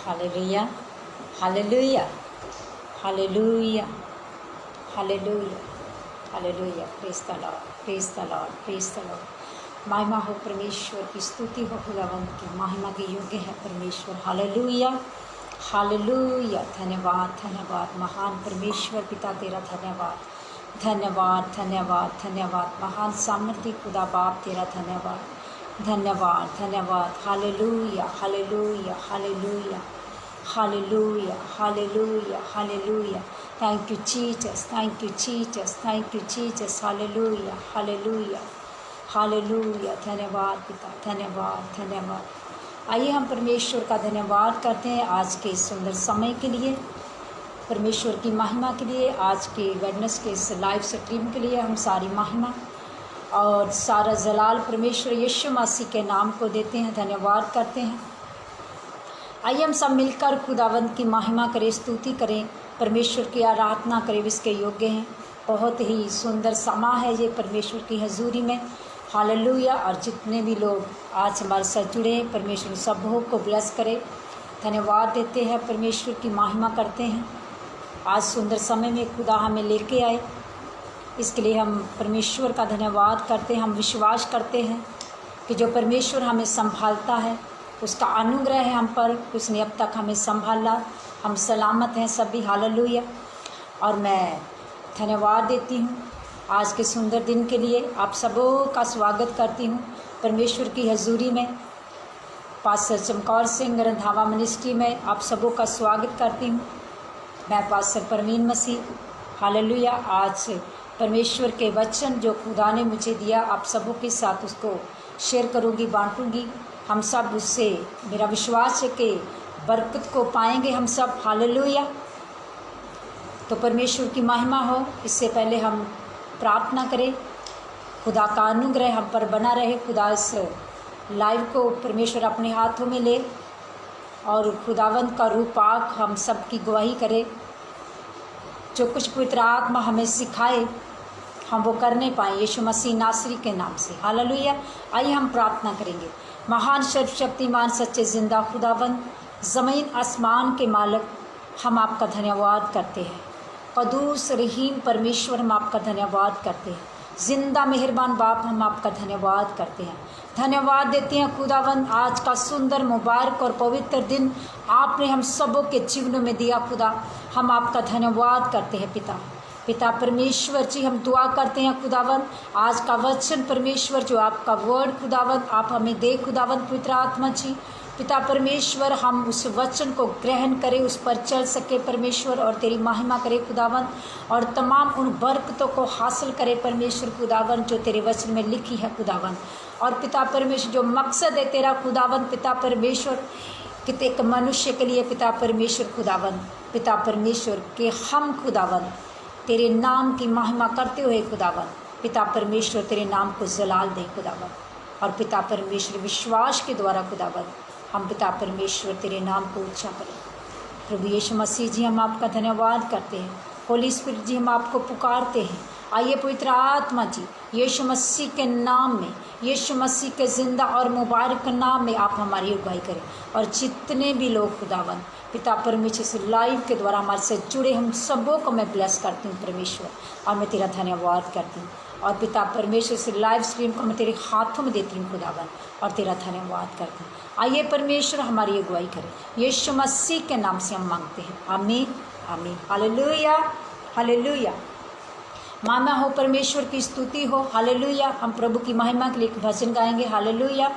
Hallelujah. Hallelujah. Hallelujah. Hallelujah. Hallelujah. Praise the Lord. Praise the Lord. Praise the Lord. महिमा हो परमेश्वर की, स्तुति हो खुदावंत की, महिमा के योग्य है परमेश्वर। Hallelujah, hallelujah. धन्यवाद, धन्यवाद महान परमेश्वर पिता तेरा धन्यवाद, धन्यवाद, धन्यवाद, धन्यवाद महान सामर्थ्य खुदा बाप तेरा धन्यवाद, धन्यवाद, धन्यवाद। Hallelujah, hallelujah, hallelujah, hallelujah, hallelujah, hallelujah. Thank you Jesus, thank you Jesus, thank you Jesus. Hallelujah, hallelujah, hallelujah. धन्यवाद पिता, धन्यवाद, धन्यवाद। आइए हम परमेश्वर का धन्यवाद करते हैं आज के सुंदर समय के लिए, परमेश्वर की महिमा के लिए, आज के वेडनेस के इस लाइव स्ट्रीम के लिए हम सारी महिमा और सारा जलाल परमेश्वर यीशु मसीह के नाम को देते हैं, धन्यवाद करते हैं। आइए हम सब मिलकर खुदावंत की महिमा करें, स्तुति करें, परमेश्वर की आराधना करें, इसके योग्य हैं। बहुत ही सुंदर समा है ये परमेश्वर की हजूरी में। हालेलुया। और जितने भी लोग आज हमारे साथ जुड़े हैं, परमेश्वर सबों को ब्लेस करे, धन्यवाद देते हैं, परमेश्वर की महिमा करते हैं। आज सुंदर समय में खुदा हमें लेके आए, इसके लिए हम परमेश्वर का धन्यवाद करते हैं। हम विश्वास करते हैं कि जो परमेश्वर हमें संभालता है उसका अनुग्रह है हम पर, उसने अब तक हमें संभाला, हम सलामत हैं सभी। हालेलुया। और मैं धन्यवाद देती हूँ आज के सुंदर दिन के लिए। आप सबों का स्वागत करती हूँ परमेश्वर की हजूरी में। पास्टर चमकौर सिंह रंधावा मिनिस्ट्री में आप सबों का स्वागत करती हूँ। मैं पास्टर परवीन मसीह। हालेलुया। आज परमेश्वर के वचन जो खुदा ने मुझे दिया, आप सबों के साथ उसको शेयर करूँगी, बांटूँगी। हम सब उससे, मेरा विश्वास है कि बरकत को पाएंगे हम सब। हालेलुया। तो परमेश्वर की महिमा हो। इससे पहले हम प्रार्थना करें, खुदा का अनुग्रह हम पर बना रहे। खुदा इस लाइव को परमेश्वर अपने हाथों में ले और खुदावंत का रूपाक हम सब की गवाही करे। जो कुछ पवित्र आत्मा हमें सिखाए हम वो करने पाएँ, यीशु मसीह नासरी के नाम से। हालेलुया। आइए हम प्रार्थना करेंगे। महान सर्वशक्तिमान सच्चे जिंदा खुदावंत, ज़मीन आसमान के मालिक, हम आपका धन्यवाद करते हैं। कदूस रहीम परमेश्वर, हम आपका धन्यवाद करते हैं। जिंदा मेहरबान बाप, हम आपका धन्यवाद करते हैं, धन्यवाद देते हैं खुदावंत। आज का सुंदर, मुबारक और पवित्र दिन आपने हम सबों के जीवनों में दिया खुदा, हम आपका धन्यवाद करते हैं पिता। पिता परमेश्वर जी, हम दुआ करते हैं खुदावंत, आज का वचन परमेश्वर जो आपका वर्ड खुदावंत आप हमें दे खुदावंत, पवित्र आत्मा जी पिता परमेश्वर, हम उस वचन को ग्रहण करें, उस पर चल सके परमेश्वर, और तेरी महिमा करें खुदावंत, और तमाम उन बरकतों को हासिल करें परमेश्वर खुदावंत जो तेरे वचन में लिखी है खुदावंत। और पिता परमेश्वर जो मकसद है तेरा खुदावंत, पिता परमेश्वर कि एक मनुष्य के लिए पिता परमेश्वर खुदावंत, पिता परमेश्वर के हम खुदावंत तेरे नाम की महिमा करते हुए खुदावंत, पिता परमेश्वर तेरे नाम को जलाल दे खुदावंत। और पिता परमेश्वर विश्वास के द्वारा खुदावंत हम पिता परमेश्वर तेरे नाम को ऊंचा करें। प्रभु यीशु मसीह जी, हम आपका धन्यवाद करते हैं। होली स्पिरिट जी, हम आपको पुकारते हैं। आइए पवित्र आत्मा जी, यीशु मसीह के नाम में, यीशु मसीह के ज़िंदा और मुबारक नाम में आप हमारी अगुवाई करें। और जितने भी लोग खुदावंत पिता परमेश्वर से लाइव के द्वारा हमारे से जुड़े, हम सबों को मैं ब्लेस करती हूँ परमेश्वर, और मैं तेरा धन्यवाद करती हूँ। और पिता परमेश्वर से लाइव स्ट्रीम को मैं तेरे हाथों में देती हूँ खुदावन, और तेरा धन्यवाद करती हूँ। आइए परमेश्वर हमारी अगुवाई करें, यीशु मसीह के नाम से हम मांगते हैं, आमीन, आमीन। Hallelujah, hallelujah. महिमा हो परमेश्वर की, स्तुति हो। हालेलुया। हम प्रभु की महिमा के लिए एक भजन गाएंगे। हालेलुया।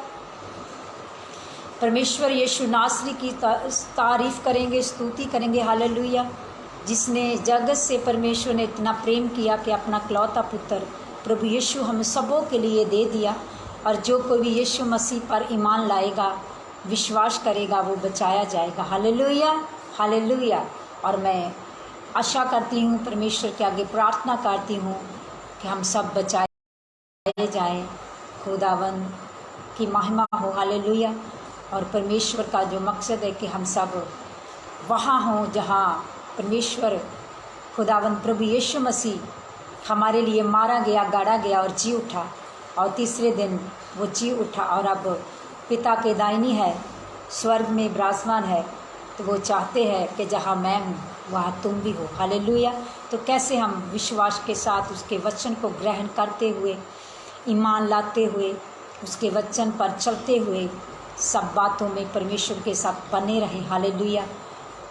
परमेश्वर यीशु नासरी की तारीफ करेंगे, स्तुति करेंगे। हालेलुया। जिसने जगत से परमेश्वर ने इतना प्रेम किया कि अपना इकलौता पुत्र प्रभु यीशु हम सबों के लिए दे दिया, और जो कोई भी यीशु मसीह पर ईमान लाएगा, विश्वास करेगा, वो बचाया जाएगा। Hallelujah, hallelujah. और मैं आशा करती हूँ, परमेश्वर के आगे प्रार्थना करती हूँ कि हम सब बचाए जाएं, खुदावन की महिमा हो। हालेलुया। और परमेश्वर का जो मकसद है कि हम सब वहाँ हों जहाँ परमेश्वर खुदावन प्रभु यीशु मसीह हमारे लिए मारा गया, गाड़ा गया और जी उठा, और तीसरे दिन वो जी उठा और अब पिता के दाहिनी है, स्वर्ग में विराजमान है। तो वो चाहते हैं कि जहाँ मैं हूँ वहाँ तुम भी हो। हालेलुया। तो कैसे हम विश्वास के साथ उसके वचन को ग्रहण करते हुए, ईमान लाते हुए, उसके वचन पर चलते हुए सब बातों में परमेश्वर के साथ बने रहें। हालेलुया।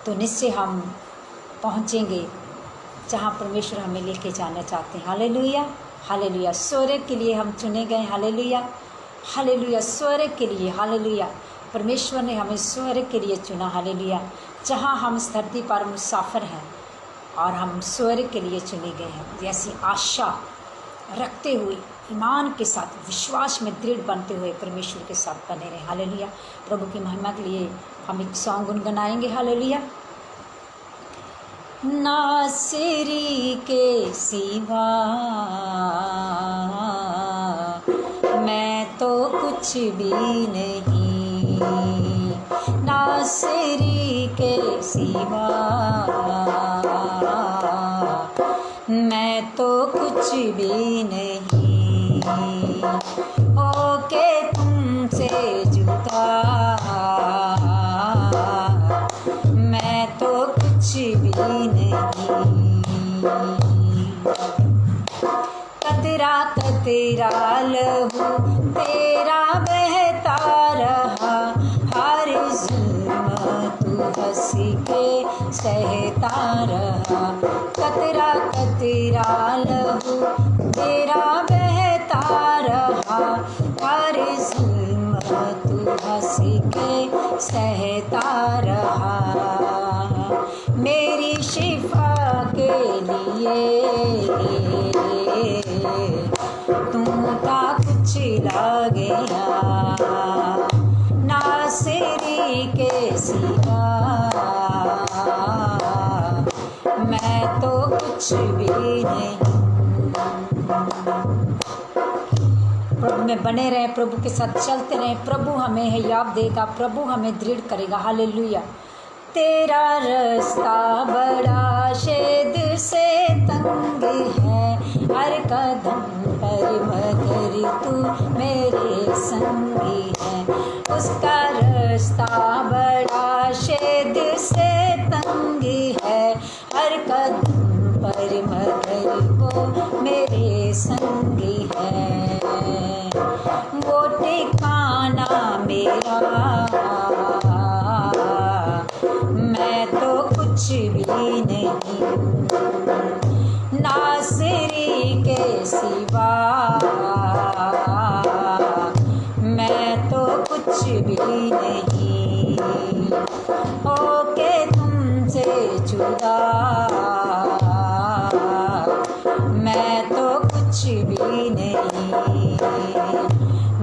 तो निश्चय हम पहुँचेंगे जहाँ परमेश्वर हमें लेके जाना चाहते हैं। हालेलुया। हालेलुया। स्वर्ग के लिए हम चुने गए। हालेलुया। हालेलुया। स्वर्ग के लिए। हालेलुया। परमेश्वर ने हमें स्वर्ग के लिए चुना। हालेलुया। जहाँ हम इस धरती पर मुसाफिर हैं और हम स्वर्ग के लिए चुने गए हैं। जैसी आशा रखते हुए, ईमान के साथ, विश्वास में दृढ़ बनते हुए परमेश्वर के साथ बने रहें। हालेलुया। प्रभु की महिमा के लिए हम एक सॉन्ग गुनगुनाएंगे। हालेलुया। नासरी के सिवा मैं तो कुछ भी नहीं, नासरी के सिवा मैं तो कुछ भी नहीं, होके तुमसे जुदा मैं तो कुछ भी नहीं। कतरा कतरा लहू तेरा बहता रहा, हर जुल्म तू हंस के सहता रहा। कतरा कतरा लहू तेरा बहता रहा, हर जुल्म तू हंस के सहता रहा। मेरी शिफा के लिए तू था कुछ ला गया, नासरी के सिवा मैं तो कुछ भी नहीं। प्रभु में बने रहें, प्रभु के साथ चलते रहें। प्रभु हमें हियाव देगा, प्रभु हमें दृढ़ करेगा। हालेलुया। तेरा रास्ता बड़ा शेद से तंग है, हर कदम पर मगर तू मेरे संगी है। उसका रास्ता बड़ा शेद से तंग है, हर कदम पर मगर वो मेरे संगी है। वो ठिकाना मेरा मैं तो कुछ भी नहीं, नासरी के सिवा मैं तो कुछ भी नहीं, होके तुमसे जुदा मैं तो कुछ भी नहीं,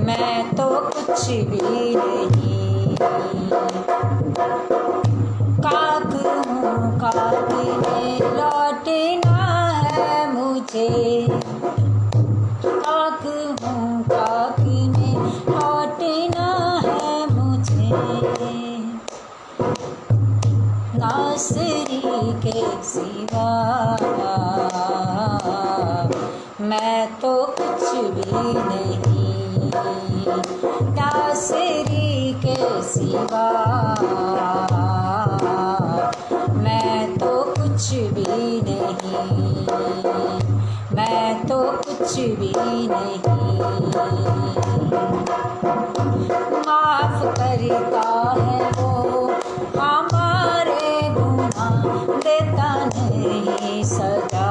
मैं तो कुछ भी नहीं। काक हूँ काक में लौटना है मुझे, काक हूँ काक में लौटना है मुझे। नासरी के सिवा मैं तो कुछ भी नहीं, नासरी के सिवा मैं तो कुछ भी नहीं, मैं तो कुछ भी नहीं। माफ करता है वो हमारे गुनाह, देता नहीं सजा,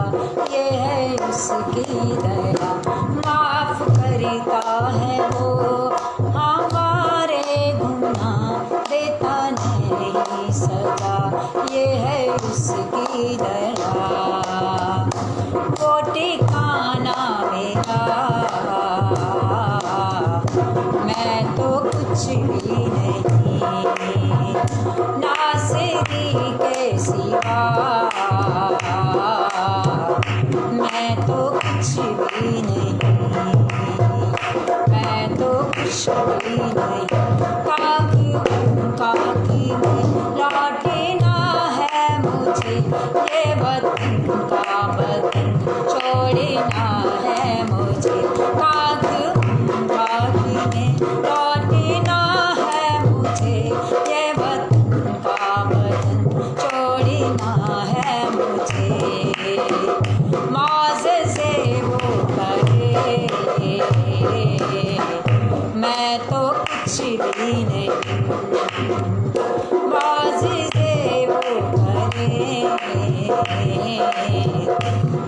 ये है उसकी दया। माफ करता है वो हमारे गुनाह, देता नहीं सजा, ये है उसकी दया। वो ठिकाना मेरा मैं तो कुछ भी नहीं, नासरी के सिवा मैं तो कुछ भी नहीं, मैं तो कुछ भी नहीं। काकी में लौटना है मुझे, ये वतन का वतन छोड़ना है मुझे। काकी में लौटना है मुझे, ये वतन का मैं तो कुछ भी नहीं, मुआजिज़े वो करेंगे,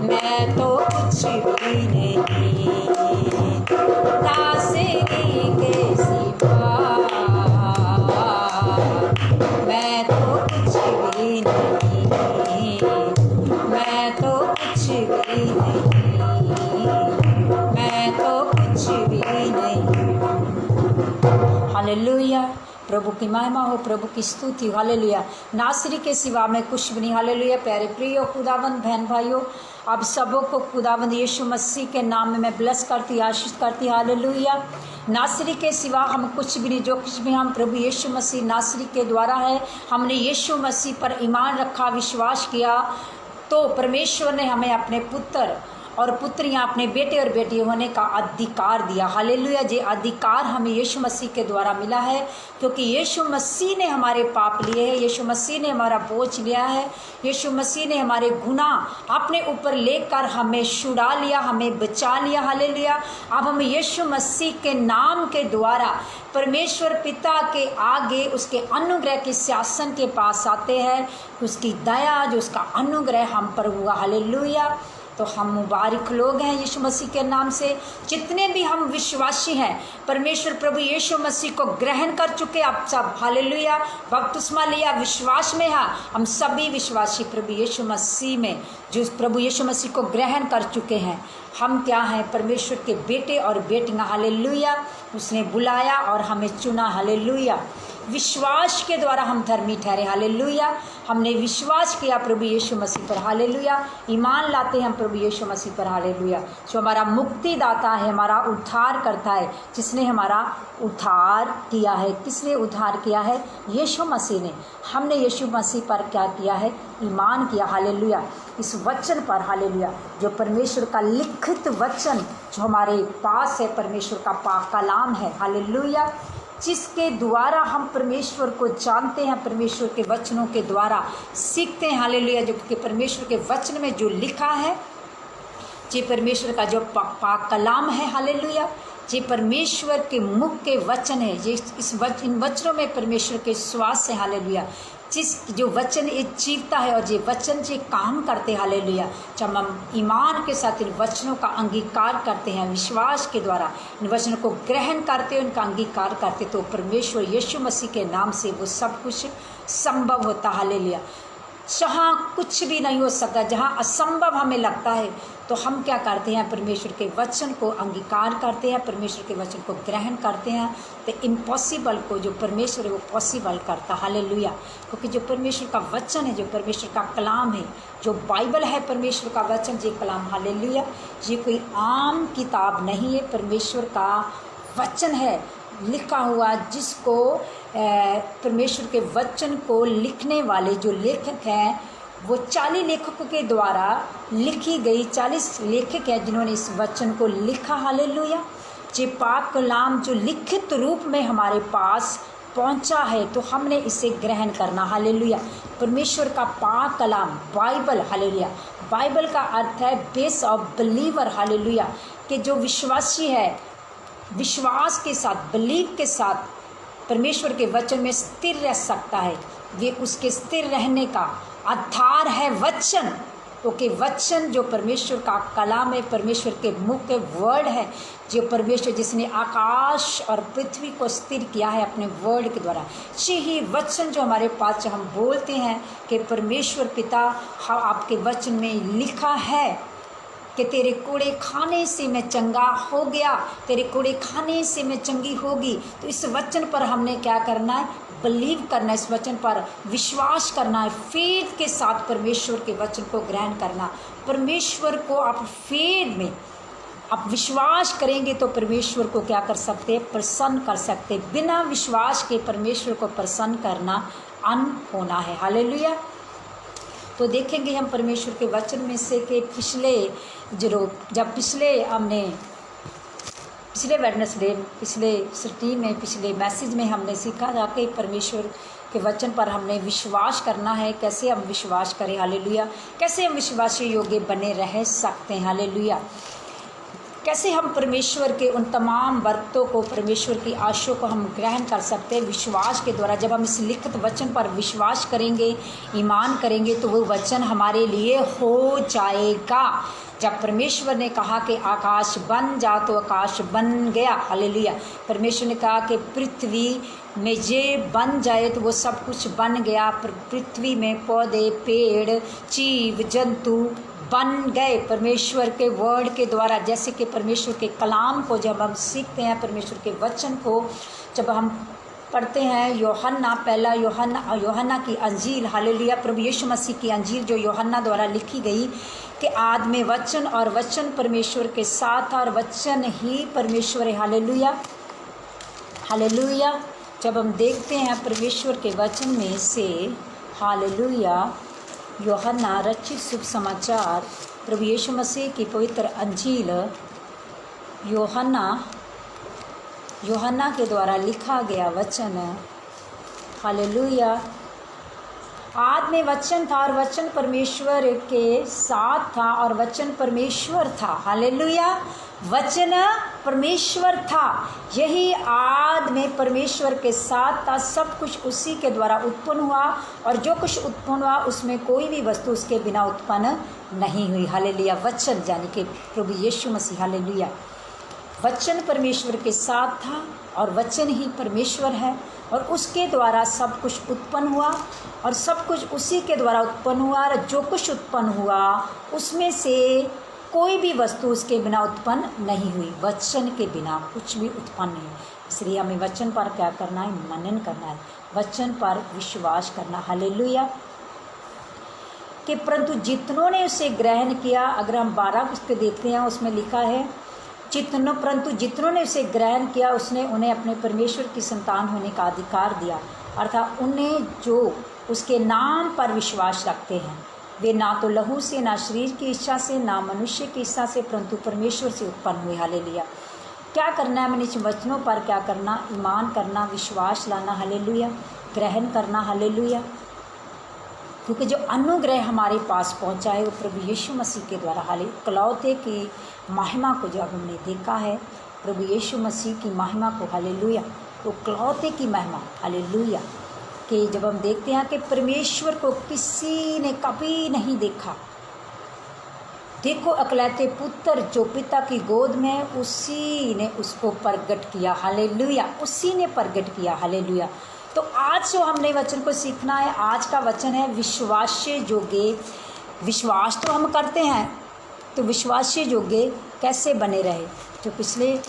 मैं तो कुछ भी नहीं, नासिरी के सिवा मैं तो कुछ भी नहीं, मैं तो कुछ भी नहीं, मैं तो कुछ भी नहीं। हालेलुया, प्रभु की महिमा हो, प्रभु की स्तुति। हालेलुया, नासरी के सिवा मैं कुछ भी नहीं। हालेलुया। प्यारे प्रियो खुदावंद बहन भाइयों, आप सबों को खुदावंद यीशु मसीह के नाम में मैं ब्लेस करती, आशीष करती। हालेलुया। नासरी के सिवा हम कुछ भी नहीं, जो कुछ भी हम प्रभु यीशु मसीह नासरी के द्वारा है। हमने यीशु मसीह पर ईमान रखा, विश्वास किया, तो परमेश्वर ने हमें अपने पुत्र और पुत्रियां, अपने बेटे और बेटी होने का अधिकार दिया। हालेलुया। ये अधिकार हमें यीशु मसीह के द्वारा मिला है, क्योंकि यीशु मसीह ने हमारे पाप लिए हैं, यीशु मसीह ने हमारा बोझ लिया है, यीशु मसीह ने हमारे गुनाह अपने ऊपर लेकर हमें छुड़ा लिया, हमें बचा लिया। हालेलुया। अब हम यीशु मसीह के नाम के द्वारा परमेश्वर पिता के आगे उसके अनुग्रह के शासन के पास आते हैं। उसकी दया, जो उसका अनुग्रह हम पर हुआ। हालेलुया। तो हम मुबारक लोग हैं यीशु मसीह के नाम से। जितने भी हम विश्वासी हैं, परमेश्वर प्रभु यीशु मसीह को ग्रहण कर चुके आप सब। हालेलुया। बपतिस्मा लिया, विश्वास में है। हम सभी विश्वासी प्रभु यीशु मसीह में, जो प्रभु यीशु मसीह को ग्रहण कर चुके हैं, हम क्या हैं? परमेश्वर के बेटे और बेटियां। हालेलुया। उसने बुलाया और हमें चुना। हालेलुया। विश्वास के द्वारा हम धर्मी ठहरे। हालेलुया। हमने विश्वास किया प्रभु यीशु मसीह पर। हालेलुया। ईमान लाते हैं हम प्रभु यीशु मसीह पर। हालेलुया। जो हमारा मुक्तिदाता है, हमारा उद्धार करता है, जिसने हमारा उद्धार किया है। किसने उद्धार किया है? यीशु मसीह ने। हमने यीशु मसीह पर क्या किया है? ईमान किया। हालेलुया। इस वचन पर, हालेलुया, जो परमेश्वर का लिखित वचन जो हमारे पास है, परमेश्वर का पाक कलाम है। हालेलुया। जिसके द्वारा हम परमेश्वर को जानते हैं, परमेश्वर के वचनों के द्वारा सीखते हैं। हालेलुया। जो कि परमेश्वर के वचन में जो लिखा है, ये परमेश्वर का जो पाक कलाम है। हालेलुया। ये परमेश्वर के मुख के वचन है। ये इन वचनों में परमेश्वर के श्वास है। हालेलुया। जो वचन ये जीवता है और ये वचन ये काम करते हैं। हालेलुया। जब हम ईमान के साथ इन वचनों का अंगीकार करते हैं, विश्वास के द्वारा इन वचनों को ग्रहण करते हैं, उनका अंगीकार करते, तो परमेश्वर यीशु मसीह के नाम से वो सब कुछ संभव होता। हालेलुया। जहाँ कुछ भी नहीं हो सकता, जहाँ असंभव हमें लगता है, तो हम क्या करते हैं? परमेश्वर के वचन को अंगीकार करते हैं, परमेश्वर के वचन को ग्रहण करते हैं। तो इम्पॉसिबल को जो परमेश्वर है वो पॉसिबल करता। हालेलुया। क्योंकि जो परमेश्वर का वचन है, जो परमेश्वर का कलाम है, जो बाइबल है, परमेश्वर का वचन, ये कलाम, हालेलुया, ये कोई आम किताब नहीं है, परमेश्वर का वचन है लिखा हुआ, जिसको परमेश्वर के वचन को लिखने वाले जो लेखक हैं, वो 40 लेखकों के द्वारा लिखी गई 40 लेखक हैं जिन्होंने इस वचन को लिखा। हालेलुया। ये पाक कलाम जो लिखित रूप में हमारे पास पहुंचा है, तो हमने इसे ग्रहण करना। हालेलुया। परमेश्वर का पाक कलाम, बाइबल। हालेलुया। बाइबल का अर्थ है बेस ऑफ बिलीवर। हालेलुया। कि जो विश्वासी है, विश्वास के साथ, बिलीव के साथ परमेश्वर के वचन में स्थिर रह सकता है। ये उसके स्थिर रहने का आधार है वचन। क्योंकि वचन जो परमेश्वर का कलाम है, परमेश्वर के मुख के वर्ड है, जो परमेश्वर जिसने आकाश और पृथ्वी को स्थिर किया है अपने वर्ड के द्वारा। यही वचन जो हमारे पास, जो हम बोलते हैं कि परमेश्वर पिता, हाँ, आपके वचन में लिखा है कि तेरे कूड़े खाने से मैं चंगा हो गया, तेरे कूड़े खाने से मैं चंगी होगी। तो इस वचन पर हमने क्या करना है? बिलीव करना है, इस वचन पर विश्वास करना है, फेथ के साथ परमेश्वर के वचन को ग्रहण करना। परमेश्वर को आप फेथ में आप विश्वास करेंगे तो परमेश्वर को क्या कर सकते हैं? प्रसन्न कर सकते। बिना विश्वास के परमेश्वर को प्रसन्न करना अनहोना है। हालेलुया। तो देखेंगे हम परमेश्वर के वचन में से कि पिछले वेडनेसडे, पिछले सिटी में, पिछले मैसेज में हमने सीखा था कि परमेश्वर के वचन पर हमने विश्वास करना है। कैसे हम विश्वास करें? हालेलुया। कैसे हम विश्वास योग्य बने रह सकते हैं? हालेलुया। कैसे हम परमेश्वर के उन तमाम बरकतों को, परमेश्वर की आशीषों को हम ग्रहण कर सकते हैं विश्वास के द्वारा। जब हम इस लिखित वचन पर विश्वास करेंगे, ईमान करेंगे, तो वो वचन हमारे लिए हो जाएगा। जब परमेश्वर ने कहा कि आकाश बन जा, तो आकाश बन गया। हालेलुया। परमेश्वर ने कहा कि पृथ्वी में ये बन जाए, तो वो सब कुछ बन गया। पृथ्वी में पौधे, पेड़, जीव जंतु बन गए परमेश्वर के वर्ड के द्वारा। जैसे कि परमेश्वर के कलाम को जब हम सीखते हैं, परमेश्वर के वचन को जब हम पढ़ते हैं, पहला यूहन्ना की अंजील, हालेलुया, प्रभु यीशु मसीह की अंजील जो यूहन्ना द्वारा लिखी गई, कि आदि में वचन और वचन परमेश्वर के साथ था और वचन ही परमेश्वर है। Hallelujah, hallelujah. जब हम देखते हैं परमेश्वर के वचन में से, हालेलुया, यूहन्ना रचित शुभ समाचार, प्रभु यीशु मसीह की पवित्र अंजील, यूहन्ना के द्वारा लिखा गया वचन, हालेलुया। आदि में वचन था और वचन परमेश्वर के साथ था और वचन परमेश्वर था। हालेलुया। वचन परमेश्वर था। यही आदि में परमेश्वर के साथ था। सब कुछ उसी के द्वारा उत्पन्न हुआ और जो कुछ उत्पन्न हुआ उसमें कोई भी वस्तु उसके बिना उत्पन्न नहीं हुई। हालेलुया। वचन यानी कि प्रभु यीशु मसीह, हालेलुया। वचन परमेश्वर के साथ था और वचन ही परमेश्वर है और उसके द्वारा सब कुछ उत्पन्न हुआ और सब कुछ उसी के द्वारा उत्पन्न हुआ और जो कुछ उत्पन्न हुआ उसमें से कोई भी वस्तु उसके बिना उत्पन्न नहीं हुई। वचन के बिना कुछ भी उत्पन्न नहीं। इसलिए हमें वचन पर क्या करना है? मनन करना है, वचन पर विश्वास करना। हालेलुया। कि परंतु जितनों ने उसे ग्रहण किया, अगर हम 12 पुस्तक देखते हैं उसमें लिखा है, परंतु जितनों ने उसे ग्रहण किया उसने उन्हें अपने परमेश्वर की संतान होने का अधिकार दिया। अर्थात उन्हें जो उसके नाम पर विश्वास रखते हैं, वे ना तो लहू से, ना शरीर की इच्छा से, ना मनुष्य की इच्छा से, परंतु परमेश्वर से उत्पन्न हुए। हालेलुया। क्या करना है? मैंने वचनों पर क्या करना? ईमान करना, विश्वास लाना। हालेलुया। ग्रहण करना। हालेलुया। क्योंकि जो अनुग्रह हमारे पास पहुंचा है वो प्रभु यीशु मसीह के द्वारा, हालेलुया। इकलौते की महिमा को जब हमने देखा है, प्रभु यीशु मसीह की महिमा को, हालेलुया, तो इकलौते की महिमा, हालेलुया, कि जब हम देखते हैं कि परमेश्वर को किसी ने कभी नहीं देखा। देखो अकलौते पुत्र जो पिता की गोद में, उसी ने उसको प्रगट किया। हालेलुया। उसी ने प्रगट किया। हालेलुया। तो आज जो हमने वचन को सीखना है, आज का वचन है विश्वास्य योग्य। विश्वास तो हम करते हैं, तो विश्वास्य योग्य कैसे बने रहे? जो पिछले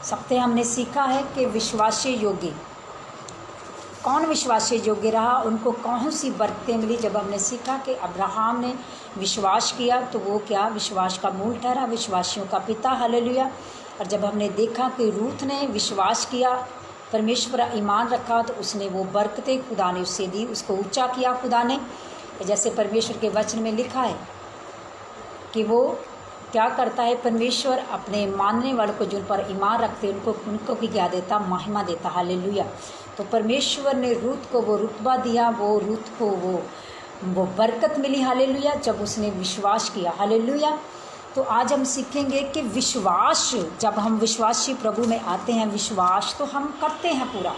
सप्ताह हमने सीखा है कि विश्वास्य योग्य कौन विश्वास्य योग्य रहा, उनको कौन सी बरकतें मिली। जब हमने सीखा कि अब्राहम ने विश्वास किया तो वो क्या? विश्वास का मूल ठहरा, विश्वासियों का पिता। हालेलुया। और जब हमने देखा कि रूथ ने विश्वास किया, परमेश्वर ईमान रखा, तो उसने वो बरकतें खुदा ने उससे दी, उसको ऊंचा किया खुदा ने। जैसे परमेश्वर के वचन में लिखा है कि वो क्या करता है? परमेश्वर अपने मानने वालों को, जिन पर ईमान रखते उनको भी क्या देता? महिमा देता। हालेलुया। तो परमेश्वर ने रूथ को वो रुतबा दिया, वो रूथ को वो बरकत मिली। हालेलुया। जब उसने विश्वास किया। हालेलुया। तो आज हम सीखेंगे कि विश्वास, जब हम विश्वासी प्रभु में आते हैं, विश्वास तो हम करते हैं पूरा।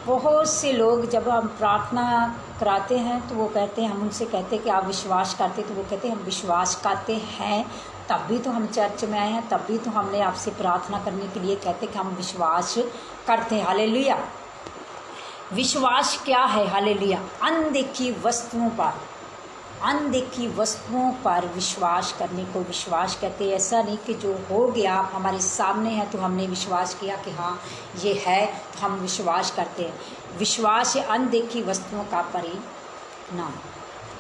बहुत से लोग जब हम प्रार्थना कराते हैं तो वो कहते हैं, हम उनसे कहते हैं कि आप विश्वास करते, तो वो कहते हैं हम विश्वास करते हैं, तब भी तो हम चर्च में आए हैं, तब भी तो हमने आपसे प्रार्थना करने के लिए कहते कि हम विश्वास करते हैं। हालेलुया। विश्वास क्या है? हालेलुया। अनदेखी वस्तुओं पर विश्वास करने को विश्वास कहते हैं। ऐसा नहीं कि जो हो गया हमारे सामने है तो हमने विश्वास किया कि हाँ ये है, तो हम विश्वास करते हैं। विश्वास है अनदेखी वस्तुओं का परिणाम।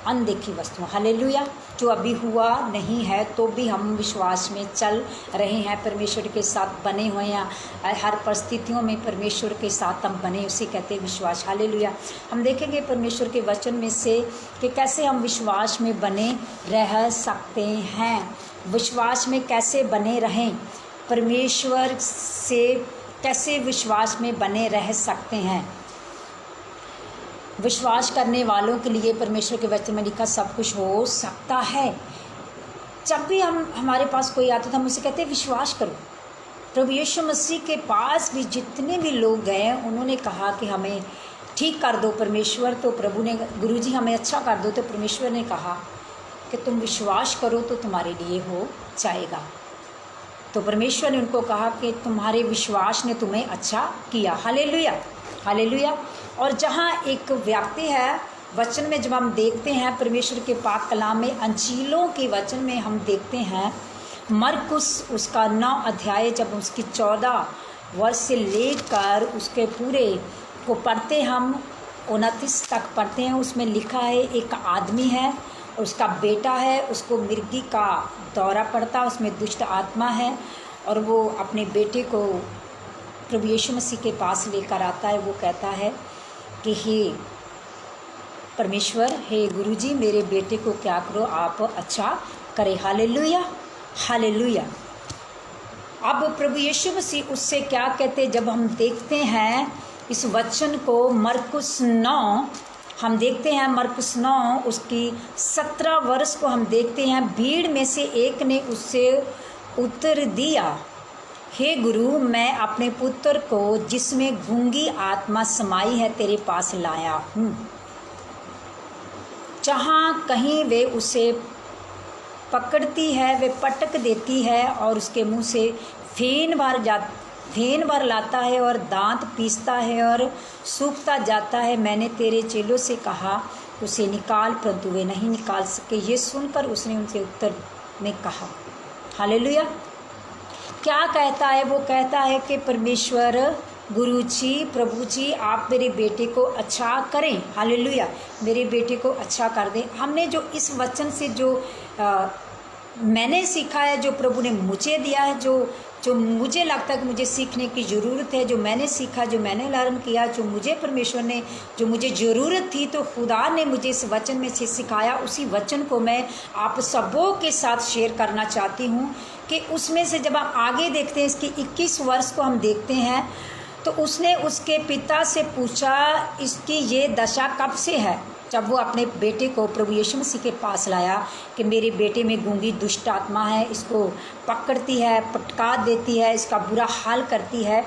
अनदेखी वस्तुओं, हालेलुया, जो अभी हुआ नहीं है तो भी हम विश्वास में चल रहे हैं, परमेश्वर के साथ बने हुए हैं। हर परिस्थितियों में परमेश्वर के साथ हम बने, उसे कहते हैं विश्वास। हालेलुया। हम देखेंगे परमेश्वर के वचन में से कि कैसे हम विश्वास में बने रह सकते हैं। विश्वास में कैसे बने रहें, परमेश्वर से कैसे विश्वास में बने रह सकते हैं। विश्वास करने वालों के लिए परमेश्वर के वचन में लिखा सब कुछ हो सकता है। जब भी हमारे पास कोई आता था, हम उसे कहते विश्वास करो। प्रभु यीशु मसीह के पास भी जितने भी लोग गए उन्होंने कहा कि हमें ठीक कर दो परमेश्वर। तो प्रभु ने, गुरुजी हमें अच्छा कर दो। तो परमेश्वर ने कहा कि तुम विश्वास करो तो तुम्हारे लिए हो जाएगा। तो परमेश्वर ने उनको कहा कि तुम्हारे विश्वास ने तुम्हें अच्छा किया। Hallelujah, hallelujah. और जहाँ एक व्यक्ति है, वचन में जब हम देखते हैं परमेश्वर के पाक कलाम में, अंजीलों के वचन में हम देखते हैं, मरकुस उसका 9 अध्याय, जब उसकी 14 वर्ष से लेकर उसके पूरे को पढ़ते, हम 29 तक पढ़ते हैं। उसमें लिखा है एक आदमी है, उसका बेटा है, उसको मिर्गी का दौरा पड़ता, उसमें दुष्ट आत्मा है, और वो अपने बेटे को प्रभु यीशु मसीह के पास लेकर आता है। वो कहता है कि हे परमेश्वर, हे गुरुजी, मेरे बेटे को क्या करो, आप अच्छा करें। Hallelujah, hallelujah. अब प्रभु यीशु मसीह उससे क्या कहते, जब हम देखते हैं इस वचन को, मरकुस 9 हम देखते हैं, मरकुस 9 उसकी 17 वर्ष को हम देखते हैं। भीड़ में से एक ने उससे उत्तर दिया, हे गुरु, मैं अपने पुत्र को जिसमें गूंगी आत्मा समाई है तेरे पास लाया हूँ। जहाँ कहीं वे उसे पकड़ती है वे पटक देती है, और उसके मुंह से फेन भर लाता है और दांत पीसता है और सूखता जाता है। मैंने तेरे चेलों से कहा उसे निकाल, परंतु वे नहीं निकाल सके। ये सुनकर उसने उनसे उत्तर में कहा, हालेलुया। क्या कहता है? वो कहता है कि परमेश्वर, गुरु जी, प्रभु जी, आप मेरे बेटे को अच्छा करें। हालेलुया, मेरे बेटे को अच्छा कर दें। हमने जो इस वचन से जो मैंने सीखा है, जो प्रभु ने मुझे दिया है, जो मुझे लगता है कि मुझे सीखने की ज़रूरत है, जो मैंने सीखा, जो मैंने लर्न किया, जो मुझे परमेश्वर ने, जो मुझे ज़रूरत थी, तो खुदा ने मुझे इस वचन में से सिखाया, उसी वचन को मैं आप सबों के साथ शेयर करना चाहती हूँ। कि उसमें से जब हम आगे देखते हैं, इसकी 21 वर्ष को हम देखते हैं, तो उसने उसके पिता से पूछा, इसकी ये दशा कब से है? जब वो अपने बेटे को प्रभु यीशु मसीह के पास लाया कि मेरे बेटे में गूंगी दुष्ट आत्मा है, इसको पकड़ती है, पटका देती है, इसका बुरा हाल करती है,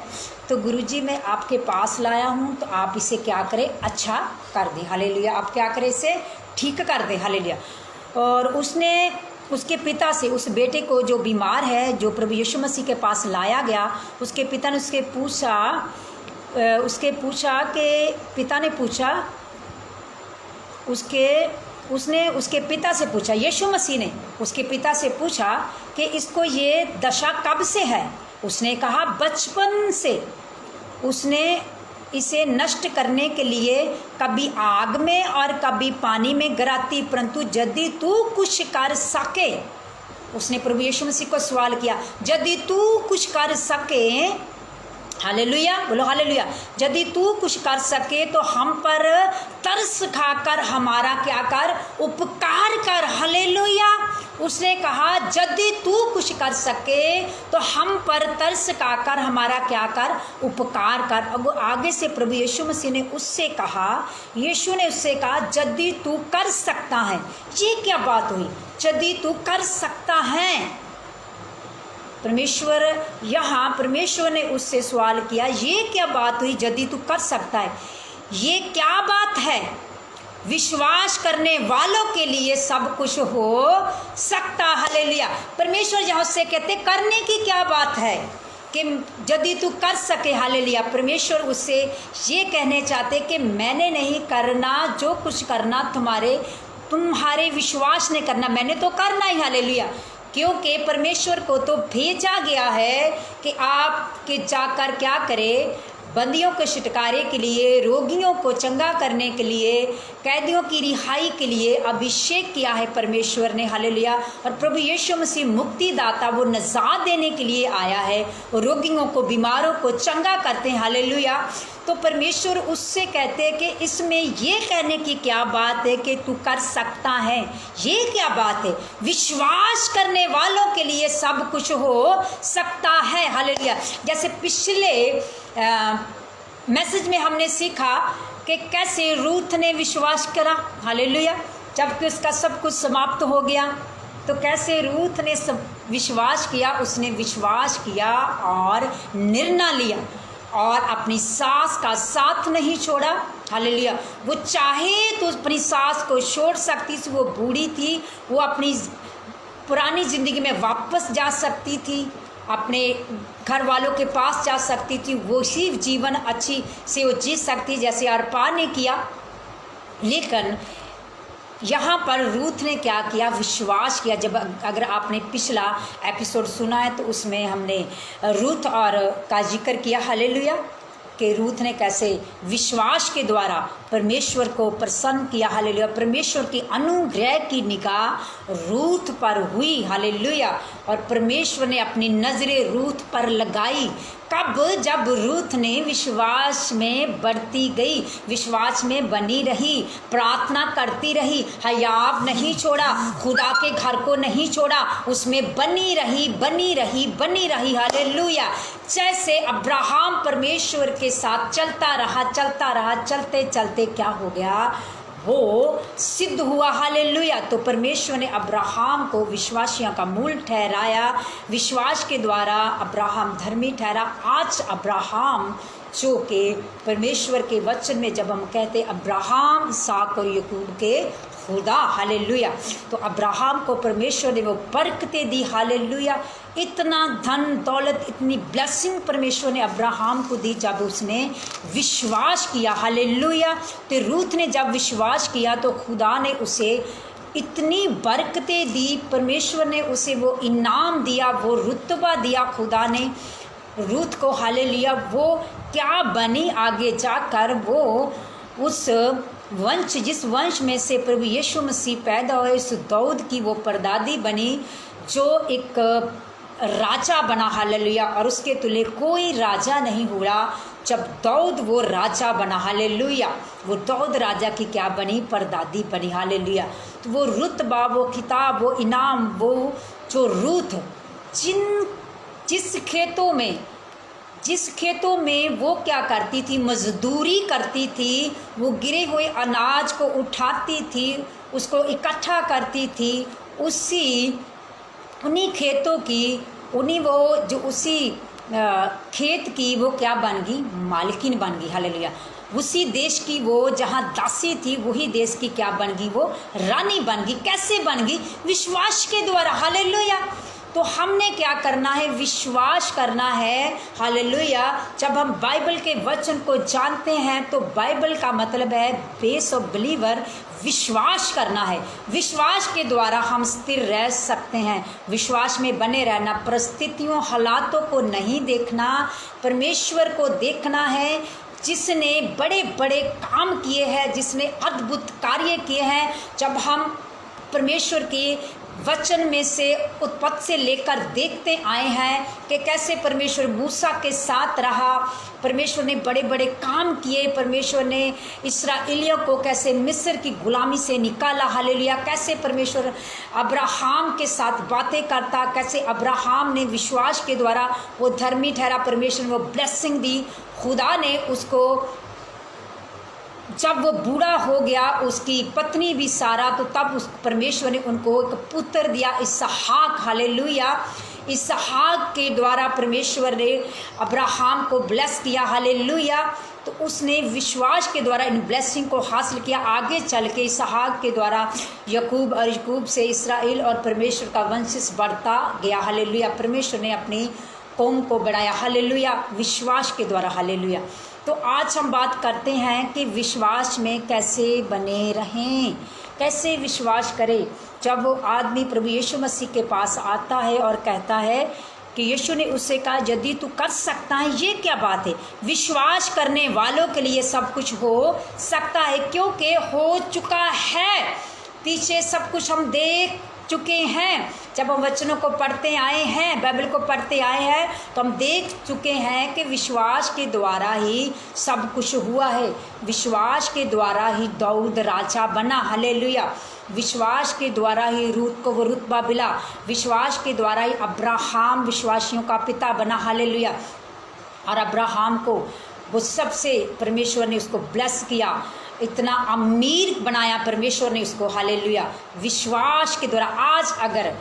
तो गुरुजी मैं आपके पास लाया हूँ, तो आप इसे क्या करें, अच्छा कर दें। हालेलुया, आप क्या करें, इसे ठीक कर दें। हालेलुया। और उसने उसके पिता से, उस बेटे को जो बीमार है, जो प्रभु यीशु मसीह के पास लाया गया, उसके पिता ने उसके पिता से पूछा, यीशु मसीह ने उसके पिता से पूछा कि इसको ये दशा कब से है? उसने कहा बचपन से। उसने इसे नष्ट करने के लिए कभी आग में और कभी पानी में गिराती, परंतु यदि तू कुछ कर सके, उसने प्रभु यीशु मसीह को सवाल किया, यदि तू कुछ कर सके, हालेलुया, बोलो हालेलुया, यदि तू कुछ कर सके तो हम पर तरस खाकर हमारा क्या कर, उपकार कर। हालेलुया। उसने कहा यदि तू कुछ कर सके तो हम पर तरस खाकर हमारा क्या कर, उपकार कर। अब आगे से प्रभु यीशु मसीह ने उससे कहा, यीशु ने उससे कहा यदि तू कर सकता है। ये क्या बात हुई, यदि तू कर सकता है? परमेश्वर ने उससे सवाल किया, ये क्या बात हुई, यदि तू कर सकता है? ये क्या बात है? विश्वास करने वालों के लिए सब कुछ हो सकता। हालेलुया। परमेश्वर यहाँ से कहते करने की क्या बात है कि यदि तू कर सके। हालेलुया। परमेश्वर उससे ये कहने चाहते कि मैंने नहीं करना, जो कुछ करना तुम्हारे विश्वास ने करना, मैंने तो करना ही। हालेलुया। क्योंकि परमेश्वर को तो भेजा गया है कि आप के जाकर क्या करें, बंदियों के छुटकारे के लिए, रोगियों को चंगा करने के लिए, कैदियों की रिहाई के लिए अभिषेक किया है परमेश्वर ने। हालेलुया। और प्रभु यीशु मसीह मुक्तिदाता, वो नजात देने के लिए आया है, और रोगियों को, बीमारों को चंगा करते हैं। हालेलुया। तो परमेश्वर उससे कहते हैं कि इसमें ये कहने की क्या बात है कि तू कर सकता है, ये क्या बात है? विश्वास करने वालों के लिए सब कुछ हो सकता है। हालेलुया। जैसे पिछले मैसेज में हमने सीखा कि कैसे रूथ ने विश्वास करा। हालेलुया। जबकि उसका सब कुछ समाप्त हो गया, तो कैसे रूथ ने विश्वास किया, उसने विश्वास किया और निर्णय लिया और अपनी सास का साथ नहीं छोड़ा। हालेलुया। वो चाहे तो अपनी सास को छोड़ सकती थी, वो बूढ़ी थी, वो अपनी पुरानी ज़िंदगी में वापस जा सकती थी, अपने घर वालों के पास जा सकती थी, वो सिर्फ जीवन अच्छी से वो जी सकती जैसे अर्पा ने किया। लेकिन यहाँ पर रूथ ने क्या किया, विश्वास किया। जब अगर आपने पिछला एपिसोड सुना है तो उसमें हमने रूथ और का जिक्र किया, हालेलुया, कि रूथ ने कैसे विश्वास के द्वारा परमेश्वर को प्रसन्न किया, हालेलुया। परमेश्वर की अनुग्रह की निगाह रूथ पर हुई, हालेलुया, और परमेश्वर ने अपनी नज़रें रूथ पर लगाई। कब? जब रूथ ने विश्वास में बढ़ती गई, विश्वास में बनी रही, प्रार्थना करती रही, हयाब नहीं छोड़ा, खुदा के घर को नहीं छोड़ा, उसमें बनी रही, हालेलुया। जैसे अब्राहम परमेश्वर के साथ चलता रहा, चलते चलते क्या हो गया, वो सिद्ध हुआ, हालेलुया। तो परमेश्वर ने अब्राहम को विश्वासियों का मूल ठहराया, विश्वास के द्वारा अब्राहम धर्मी ठहरा। आज अब्राहम जो कि परमेश्वर के वचन में जब हम कहते अब्राहम, इसहाक और याकूब के खुदा, हालेलुया, तो अब्राहम को परमेश्वर ने वो बरकतें दी, हालेलुया। इतना धन दौलत, इतनी ब्लेसिंग परमेश्वर ने अब्राहम को दी जब उसने विश्वास किया, हालेलुया। तो रूथ ने जब विश्वास किया तो खुदा ने उसे इतनी बरकतें दी, परमेश्वर ने उसे वो इनाम दिया, वो रुतबा दिया खुदा ने रूथ को, हालेलुया। वो क्या बनी आगे जाकर, वो उस वंश, जिस वंश में से प्रभु यीशु मसीह पैदा हुए, उस दाऊद की वो परदादी बनी, जो एक राजा बना, हालेलुया। और उसके तुल्य कोई राजा नहीं हुआ जब दाऊद वो राजा बना, हालेलुया। वो दाऊद राजा की क्या बनी, परदादी बनी, हालेलुया। तो वो रुतबा, वो खिताब, वो इनाम, वो जो रूथ जिस खेतों में वो क्या करती थी, मजदूरी करती थी, वो गिरे हुए अनाज को उठाती थी, उसको इकट्ठा करती थी, उन्हीं खेतों की, उसी खेत की वो क्या बन गई, मालकिन बन गई, हालेलुया। उसी देश की वो जहाँ दासी थी, वही देश की क्या बन गई, वो रानी बन गई। कैसे बन गई? विश्वास के द्वारा, हालेलुया। तो हमने क्या करना है, विश्वास करना है, हालेलुया। जब हम बाइबल के वचन को जानते हैं तो बाइबल का मतलब है बेस ऑफ बिलीवर, विश्वास करना है। विश्वास के द्वारा हम स्थिर रह सकते हैं, विश्वास में बने रहना, परिस्थितियों हालातों को नहीं देखना, परमेश्वर को देखना है, जिसने बड़े बड़े काम किए हैं, जिसने अद्भुत कार्य किए हैं। जब हम परमेश्वर के वचन में से उत्पत्ति से लेकर देखते आए हैं कि कैसे परमेश्वर मूसा के साथ रहा, परमेश्वर ने बड़े बड़े काम किए, परमेश्वर ने इस्राएलियों को कैसे मिस्र की गुलामी से निकाला, हालेलुया। कैसे परमेश्वर अब्राहम के साथ बातें करता, कैसे अब्राहम ने विश्वास के द्वारा वो धर्मी ठहरा, परमेश्वर ने वो ब्लेसिंग दी। खुदा ने उसको, जब वो बूढ़ा हो गया, उसकी पत्नी भी सारा, तो तब उस परमेश्वर ने उनको एक पुत्र दिया, इसहाक, हालेलुया। इसहाक के द्वारा परमेश्वर ने अब्राहम को ब्लेस किया, हालेलुया। तो उसने विश्वास के द्वारा इन ब्लेसिंग को हासिल किया। आगे चल के इसहाक के द्वारा याकूब, और याकूब से इसराइल और परमेश्वर का वंश बढ़ता गया, हालेलुया। परमेश्वर ने अपनी कौम को बढ़ाया, हालेलुया, विश्वास के द्वारा, हालेलुया। तो आज हम बात करते हैं कि विश्वास में कैसे बने रहें, कैसे विश्वास करें। जब वो आदमी प्रभु यीशु मसीह के पास आता है और कहता है कि यीशु ने उससे कहा, यदि तू कर सकता है, ये क्या बात है, विश्वास करने वालों के लिए सब कुछ हो सकता है, क्योंकि हो चुका है, पीछे सब कुछ हम देख चुके हैं। जब हम वचनों को पढ़ते आए हैं, बाइबल को पढ़ते आए हैं, तो हम देख चुके हैं कि विश्वास के द्वारा ही सब कुछ हुआ है। विश्वास के द्वारा ही दाऊद राजा बना, हालेलुया। विश्वास के द्वारा ही रूत को वो रुतबा मिला। विश्वास के द्वारा ही अब्राहम विश्वासियों का पिता बना, हालेलुया। और अब्राहम को वो सबसे परमेश्वर ने उसको ब्लेस किया, इतना अमीर बनाया परमेश्वर ने उसको, हालेलुया, विश्वास के द्वारा। आज अगर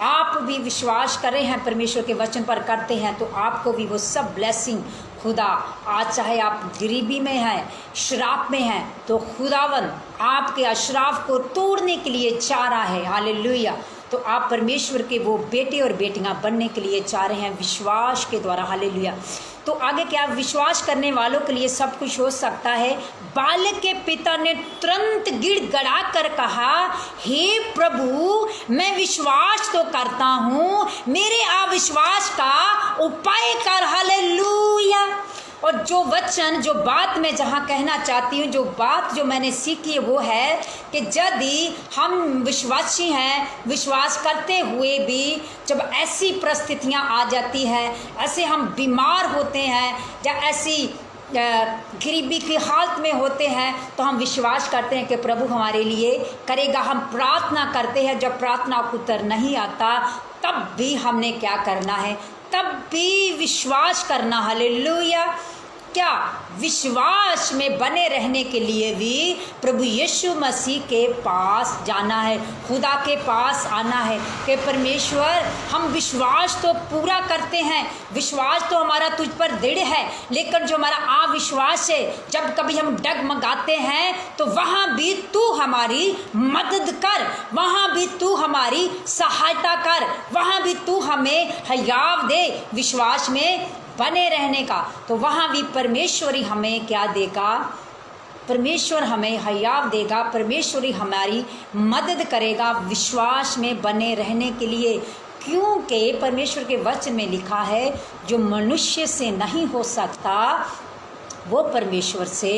आप भी विश्वास कर रहे हैं, परमेश्वर के वचन पर करते हैं, तो आपको भी वो सब ब्लेसिंग खुदा, आज चाहे आप गरीबी में हैं, श्राप में हैं, तो खुदावन आपके अश्राफ को तोड़ने के लिए चाह रहा है, हालेलुया। तो आप परमेश्वर के वो बेटे और बेटियां बनने के लिए चाह रहे हैं विश्वास के द्वारा, हालेलुया। तो आगे क्या, विश्वास करने वालों के लिए सब कुछ हो सकता है। बालक के पिता ने तुरंत गिड़गड़ा कर कहा, हे प्रभु, मैं विश्वास तो करता हूँ, मेरे अविश्वास का उपाय कर, हालेलुया। और जो वचन, जो बात मैं जहाँ कहना चाहती हूँ, जो बात जो मैंने सीखी है वो है कि यदि हम विश्वासी हैं, विश्वास करते हुए भी जब ऐसी परिस्थितियाँ आ जाती हैं, ऐसे हम बीमार होते हैं या ऐसी गरीबी की हालत में होते हैं, तो हम विश्वास करते हैं कि प्रभु हमारे लिए करेगा। हम प्रार्थना करते हैं, जब प्रार्थना को उत्तर नहीं आता तब भी हमने क्या करना है, तब भी विश्वास करना, हालेलुया। क्या विश्वास में बने रहने के लिए भी प्रभु यीशु मसीह के पास जाना है, खुदा के पास आना है कि परमेश्वर, हम विश्वास तो पूरा करते हैं, विश्वास तो हमारा तुझ पर दृढ़ है, लेकिन जो हमारा अविश्वास है, जब कभी हम डगमगाते हैं, तो वहाँ भी तू हमारी मदद कर, वहाँ भी तू हमारी सहायता कर, वहाँ भी तू हमें हयाव दे विश्वास में बने रहने का। तो वहाँ भी परमेश्वरी हमें क्या देगा, परमेश्वर हमें हयाव देगा, परमेश्वरी हमारी मदद करेगा विश्वास में बने रहने के लिए। क्योंकि परमेश्वर के वचन में लिखा है, जो मनुष्य से नहीं हो सकता वो परमेश्वर से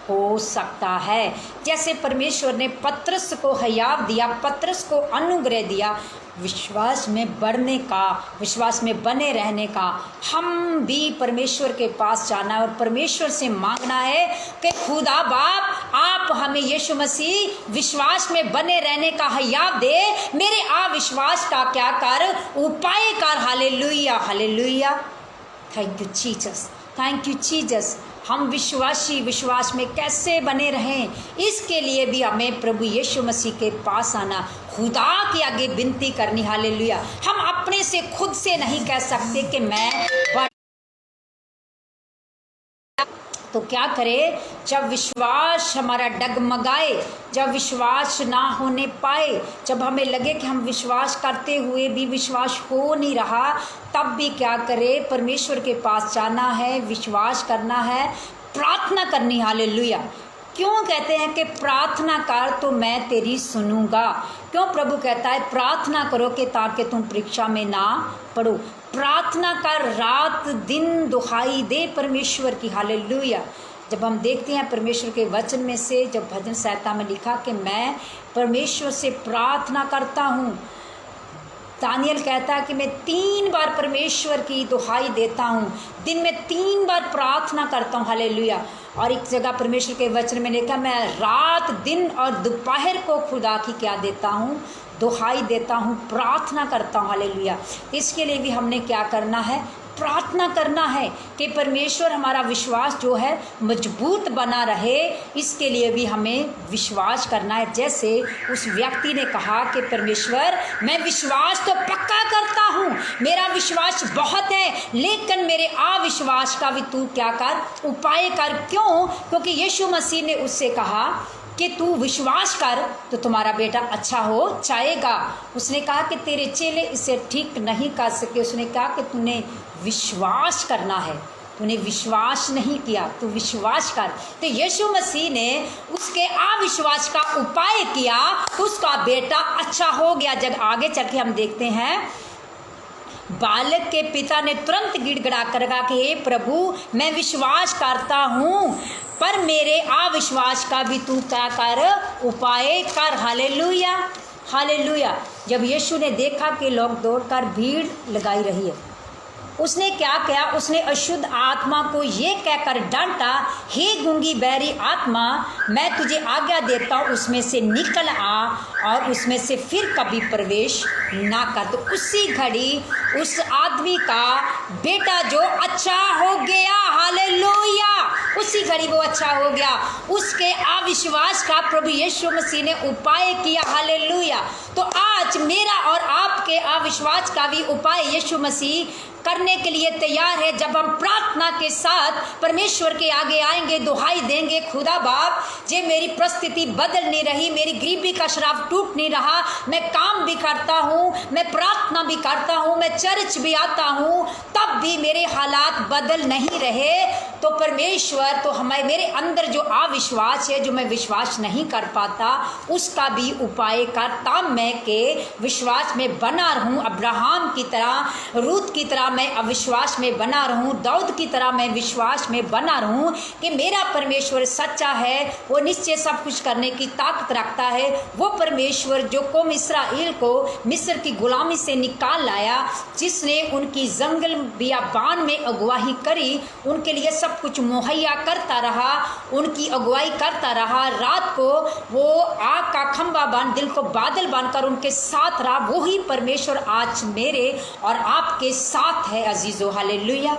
हो सकता है। जैसे परमेश्वर ने पतरस को हयाव दिया, पतरस को अनुग्रह दिया विश्वास में बढ़ने का, विश्वास में बने रहने का, हम भी परमेश्वर के पास जाना और परमेश्वर से मांगना है कि खुदा बाप, आप हमें यीशु मसीह विश्वास में बने रहने का हयाव दे, मेरे अविश्वास का क्या कर, उपाय कर, hallelujah, hallelujah. Thank you Jesus, thank you Jesus. हम विश्वासी विश्वास में कैसे बने रहें, इसके लिए भी हमें प्रभु यीशु मसीह के पास आना, खुदा के आगे विनती करनी, हालेलुया। हम अपने से, खुद से नहीं कह सकते कि मैं, तो क्या करें, जब विश्वास हमारा डगमगाए, जब विश्वास ना होने पाए, जब हमें लगे कि हम विश्वास करते हुए भी विश्वास हो नहीं रहा, तब भी क्या करें, परमेश्वर के पास जाना है, विश्वास करना है, प्रार्थना करनी, हालेलुया। क्यों कहते हैं कि प्रार्थना कर तो मैं तेरी सुनूंगा, क्यों प्रभु कहता है प्रार्थना करो कि ताकि तुम परीक्षा में ना पड़ो। प्रार्थना कर, रात दिन दुहाई दे परमेश्वर की, हालेलुया। जब हम देखते हैं परमेश्वर के वचन में से, जब भजन संहिता में लिखा कि मैं परमेश्वर से प्रार्थना करता हूँ, दानियल कहता है कि मैं 3 बार परमेश्वर की दुहाई देता हूँ, दिन में 3 बार प्रार्थना करता हूँ, हालेलुया। और एक जगह परमेश्वर के वचन में लिखा, मैं रात दिन और दोपहर को खुदा की क्या देता हूँ, दुहाई देता हूँ, प्रार्थना करता हूँ, हालेलुया। इसके लिए भी हमने क्या करना है, प्रार्थना करना है कि परमेश्वर हमारा विश्वास जो है मजबूत बना रहे। इसके लिए भी हमें विश्वास करना है। जैसे उस व्यक्ति ने कहा कि परमेश्वर, मैं विश्वास तो पक्का करता हूँ, मेरा विश्वास बहुत है, लेकिन मेरे अविश्वास का भी तू क्या कर, उपाय कर। क्यों? क्योंकि यीशु मसीह ने उससे कहा कि तू विश्वास कर तो तुम्हारा बेटा अच्छा हो जाएगा। उसने कहा कि तेरे चेले इसे ठीक नहीं कर सके। उसने कहा कि तूने विश्वास करना है, तूने विश्वास नहीं किया, तू विश्वास कर। तो यीशु मसीह ने उसके अविश्वास का उपाय किया, उसका बेटा अच्छा हो गया। जब आगे चल के हम देखते हैं, बालक के पिता ने तुरंत गिड़गिड़ा कर कहा कि हे प्रभु, मैं विश्वास करता हूँ, पर मेरे अविश्वास का भी तू क्या कर, उपाय कर। Hallelujah, hallelujah. जब यीशु ने देखा कि लोग दौड़कर भीड़ लगाई रही है, उसने क्या किया, उसने अशुद्ध आत्मा को ये कहकर डांटा, हे गूंगी बहरी आत्मा, मैं तुझे आज्ञा देता हूँ, उसमें से निकल आ और उसमें से फिर कभी प्रवेश ना कर। तो उसी घड़ी उस आदमी का बेटा जो अच्छा हो गया, हालेलुया, उसी घड़ी वो अच्छा हो गया। उसके अविश्वास का प्रभु यीशु मसीह ने उपाय किया, हालेलुया। तो आज मेरा और आपके अविश्वास का भी उपाय यीशु मसीह करने के लिए तैयार है। जब हम प्रार्थना के साथ परमेश्वर के आगे आएंगे, दुहाई देंगे, खुदा बाप जे मेरी परिस्थिति बदल नहीं रही, मेरी गरीबी का श्राप टूट नहीं रहा, मैं काम भी करता हूँ, मैं प्रार्थना भी करता हूँ, मैं चर्च भी आता हूँ, तब भी मेरे हालात बदल नहीं रहे, तो परमेश्वर तो हमारे मेरे अंदर जो अविश्वास है, जो मैं विश्वास नहीं कर पाता, उसका भी उपाय करता मैं के विश्वास में बना रहूं। अब्राहम की तरह, रूत की तरह मैं अविश्वास में बना रहूं, दाऊद की तरह मैं विश्वास में बना रहूं कि मेरा परमेश्वर सच्चा है, वो निश्चय सब कुछ करने की ताकत रखता है। वो परमेश्वर जो कौम इस्राएल को मिस्र की गुलामी से निकाल लाया, जिसने उनकी जंगल बियाबान में अगुवाई करी, उनके लिए सब कुछ मुहैया करता रहा, उनकी अगुवाई करता रहा, रात को वो आग का खंबा बांध, दिन को बादल बांधकर उनके साथ रहा, वही परमेश्वर आज मेरे और आपके साथ है अजीजों, हालेलुया।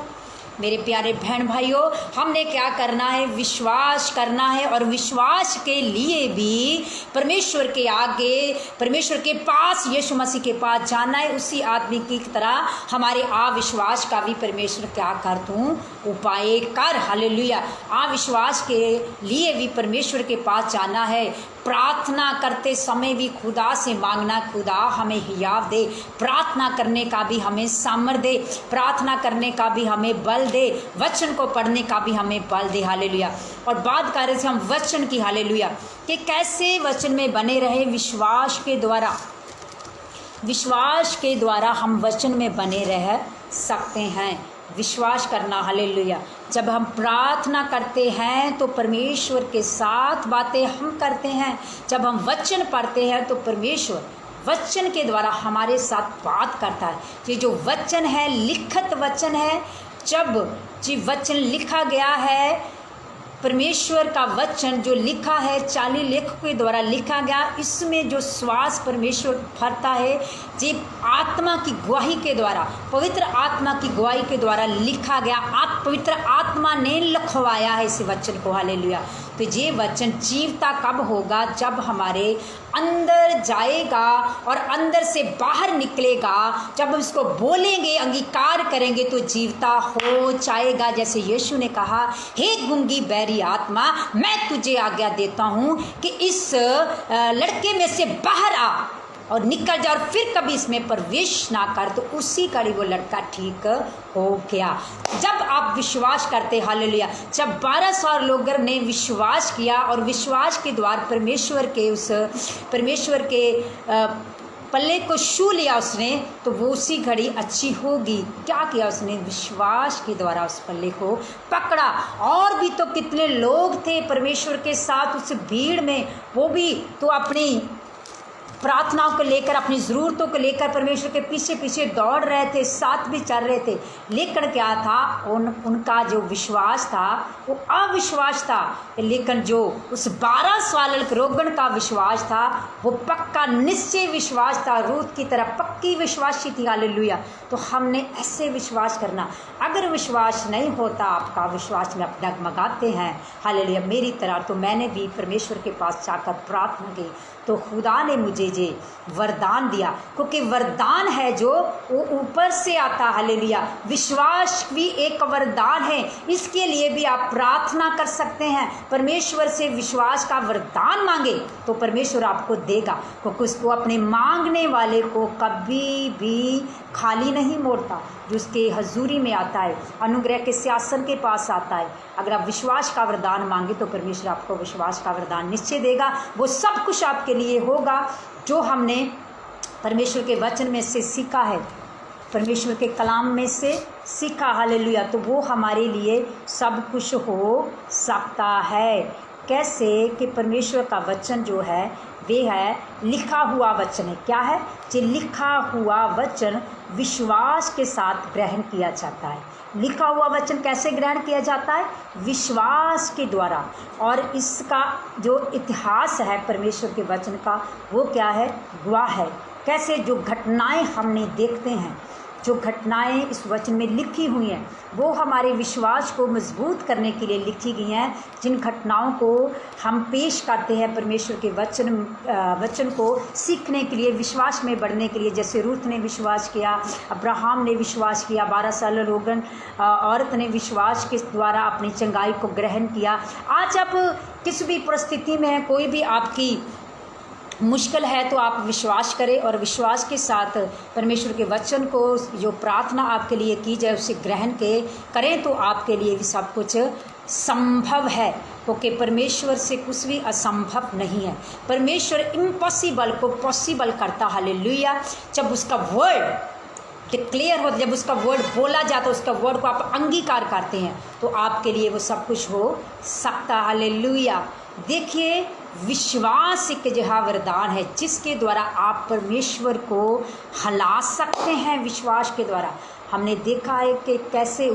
मेरे प्यारे बहन भाइयों, हमने क्या करना है? विश्वास करना है, और विश्वास के लिए भी परमेश्वर के आगे, परमेश्वर के पास, यीशु मसीह के पास जाना है। उसी आदमी की तरह हमारे अविश्वास का भी परमेश्वर क्या कर दूं? उपाय कर, हालेलुया। अविश्वास के लिए भी परमेश्वर के पास जाना है। प्रार्थना करते समय भी खुदा से मांगना, खुदा हमें हियाव दे, प्रार्थना करने का भी हमें सामर्थ्य दे, प्रार्थना करने का भी हमें बल दे, वचन को पढ़ने का भी हमें बल दे, हालेलुया। और बात कर रहे थे हम वचन की, हालेलुया, कि कैसे वचन में बने रहे? विश्वास के द्वारा, विश्वास के द्वारा हम वचन में बने रह सकते हैं। विश्वास करना, हालेलुया। जब हम प्रार्थना करते हैं तो परमेश्वर के साथ बातें हम करते हैं। जब हम वचन पढ़ते हैं तो परमेश्वर वचन के द्वारा हमारे साथ बात करता है। ये जो वचन है, लिखित वचन है। जब जी वचन लिखा गया है, परमेश्वर का वचन जो लिखा है, 40 लेखकों के द्वारा लिखा गया, इसमें जो श्वास परमेश्वर भरता है, जी आत्मा की गवाही के द्वारा, पवित्र आत्मा की गवाही के द्वारा लिखा गया, पवित्र आत्मा ने लिखवाया है इस वचन को, हालेलुया। तो ये वचन जीवता कब होगा? जब हमारे अंदर जाएगा और अंदर से बाहर निकलेगा। जब हम इसको बोलेंगे, अंगीकार करेंगे, तो जीवता हो जाएगा। जैसे यीशु ने कहा, हे गूंगी बैरी आत्मा, मैं तुझे आज्ञा देता हूँ कि इस लड़के में से बाहर आ और निकल जा, और फिर कभी इसमें प्रवेश ना कर। तो उसी कड़ी वो लड़का ठीक हो गया। जब आप विश्वास करते, हालेलुया, जब 1200 लोगों ने विश्वास किया और विश्वास के द्वारा परमेश्वर के उस परमेश्वर के पल्ले को छू लिया उसने, तो वो उसी घड़ी अच्छी होगी। क्या किया उसने? विश्वास के द्वारा उस पल्ले को पकड़ा। और भी तो कितने लोग थे परमेश्वर के साथ उस भीड़ में, वो भी तो अपनी प्रार्थनाओं को लेकर, अपनी ज़रूरतों को लेकर परमेश्वर के पीछे पीछे दौड़ रहे थे, साथ भी चल रहे थे। लेकिन क्या था? उनका जो विश्वास था वो अविश्वास था। लेकिन जो उस 1200 रोगन का विश्वास था वो पक्का निश्चय विश्वास था, रूत की तरह पक्की विश्वासी थी, हालेलुया। तो हमने ऐसे विश्वास करना। अगर विश्वास नहीं होता आपका, विश्वास में आप डगमगाते हैं, हालेलुया, मेरी तरह, तो मैंने भी परमेश्वर के पास जाकर प्रार्थना की, तो खुदा ने मुझे जे वरदान दिया, क्योंकि वरदान है जो वो ऊपर से आता, हालेलुया। विश्वास भी एक वरदान है, इसके लिए भी आप प्रार्थना कर सकते हैं। परमेश्वर से विश्वास का वरदान मांगे तो परमेश्वर आपको देगा, क्योंकि उसको अपने मांगने वाले को कभी भी खाली नहीं मोड़ता। जो उसके हजूरी में आता है, अनुग्रह के सिंहासन के पास आता है, अगर आप विश्वास का वरदान मांगे तो परमेश्वर आपको विश्वास का वरदान निश्चय देगा। वो सब कुछ आपके लिए होगा जो हमने परमेश्वर के वचन में से सीखा है, परमेश्वर के कलाम में से सीखा, हालेलुया। तो वो हमारे लिए सब कुछ हो सकता है। कैसे? कि परमेश्वर का वचन जो है वे है लिखा हुआ वचन है। क्या है? कि लिखा हुआ वचन विश्वास के साथ ग्रहण किया जाता है। लिखा हुआ वचन कैसे ग्रहण किया जाता है? विश्वास के द्वारा। और इसका जो इतिहास है परमेश्वर के वचन का, वो क्या है? गवाह है। कैसे? जो घटनाएं हमने देखते हैं, जो घटनाएं इस वचन में लिखी हुई हैं वो हमारे विश्वास को मजबूत करने के लिए लिखी गई हैं। जिन घटनाओं को हम पेश करते हैं परमेश्वर के वचन को सीखने के लिए, विश्वास में बढ़ने के लिए, जैसे रूथ ने विश्वास किया, अब्राहम ने विश्वास किया, 12 साल रोगन औरत ने विश्वास के द्वारा अपनी चंगाई को ग्रहण किया। आज आप किसी भी परिस्थिति में हैं, कोई भी आपकी मुश्किल है तो आप विश्वास करें और विश्वास के साथ परमेश्वर के वचन को, जो प्रार्थना आपके लिए की जाए, उसे ग्रहण करें तो आपके लिए भी सब कुछ संभव है, क्योंकि परमेश्वर से कुछ भी असंभव नहीं है। परमेश्वर इम्पॉसिबल को पॉसिबल करता। हालेलुया। जब उसका वर्ड डिक्लेयर हो, जब उसका वर्ड बोला जाता, उसका वर्ड को आप अंगीकार करते हैं तो आपके लिए वो सब कुछ हो सकता। हालेलुया। देखिए, विश्वास एक अजिहा वरदान है जिसके द्वारा आप परमेश्वर को हिला सकते हैं। विश्वास के द्वारा हमने देखा है कि कैसे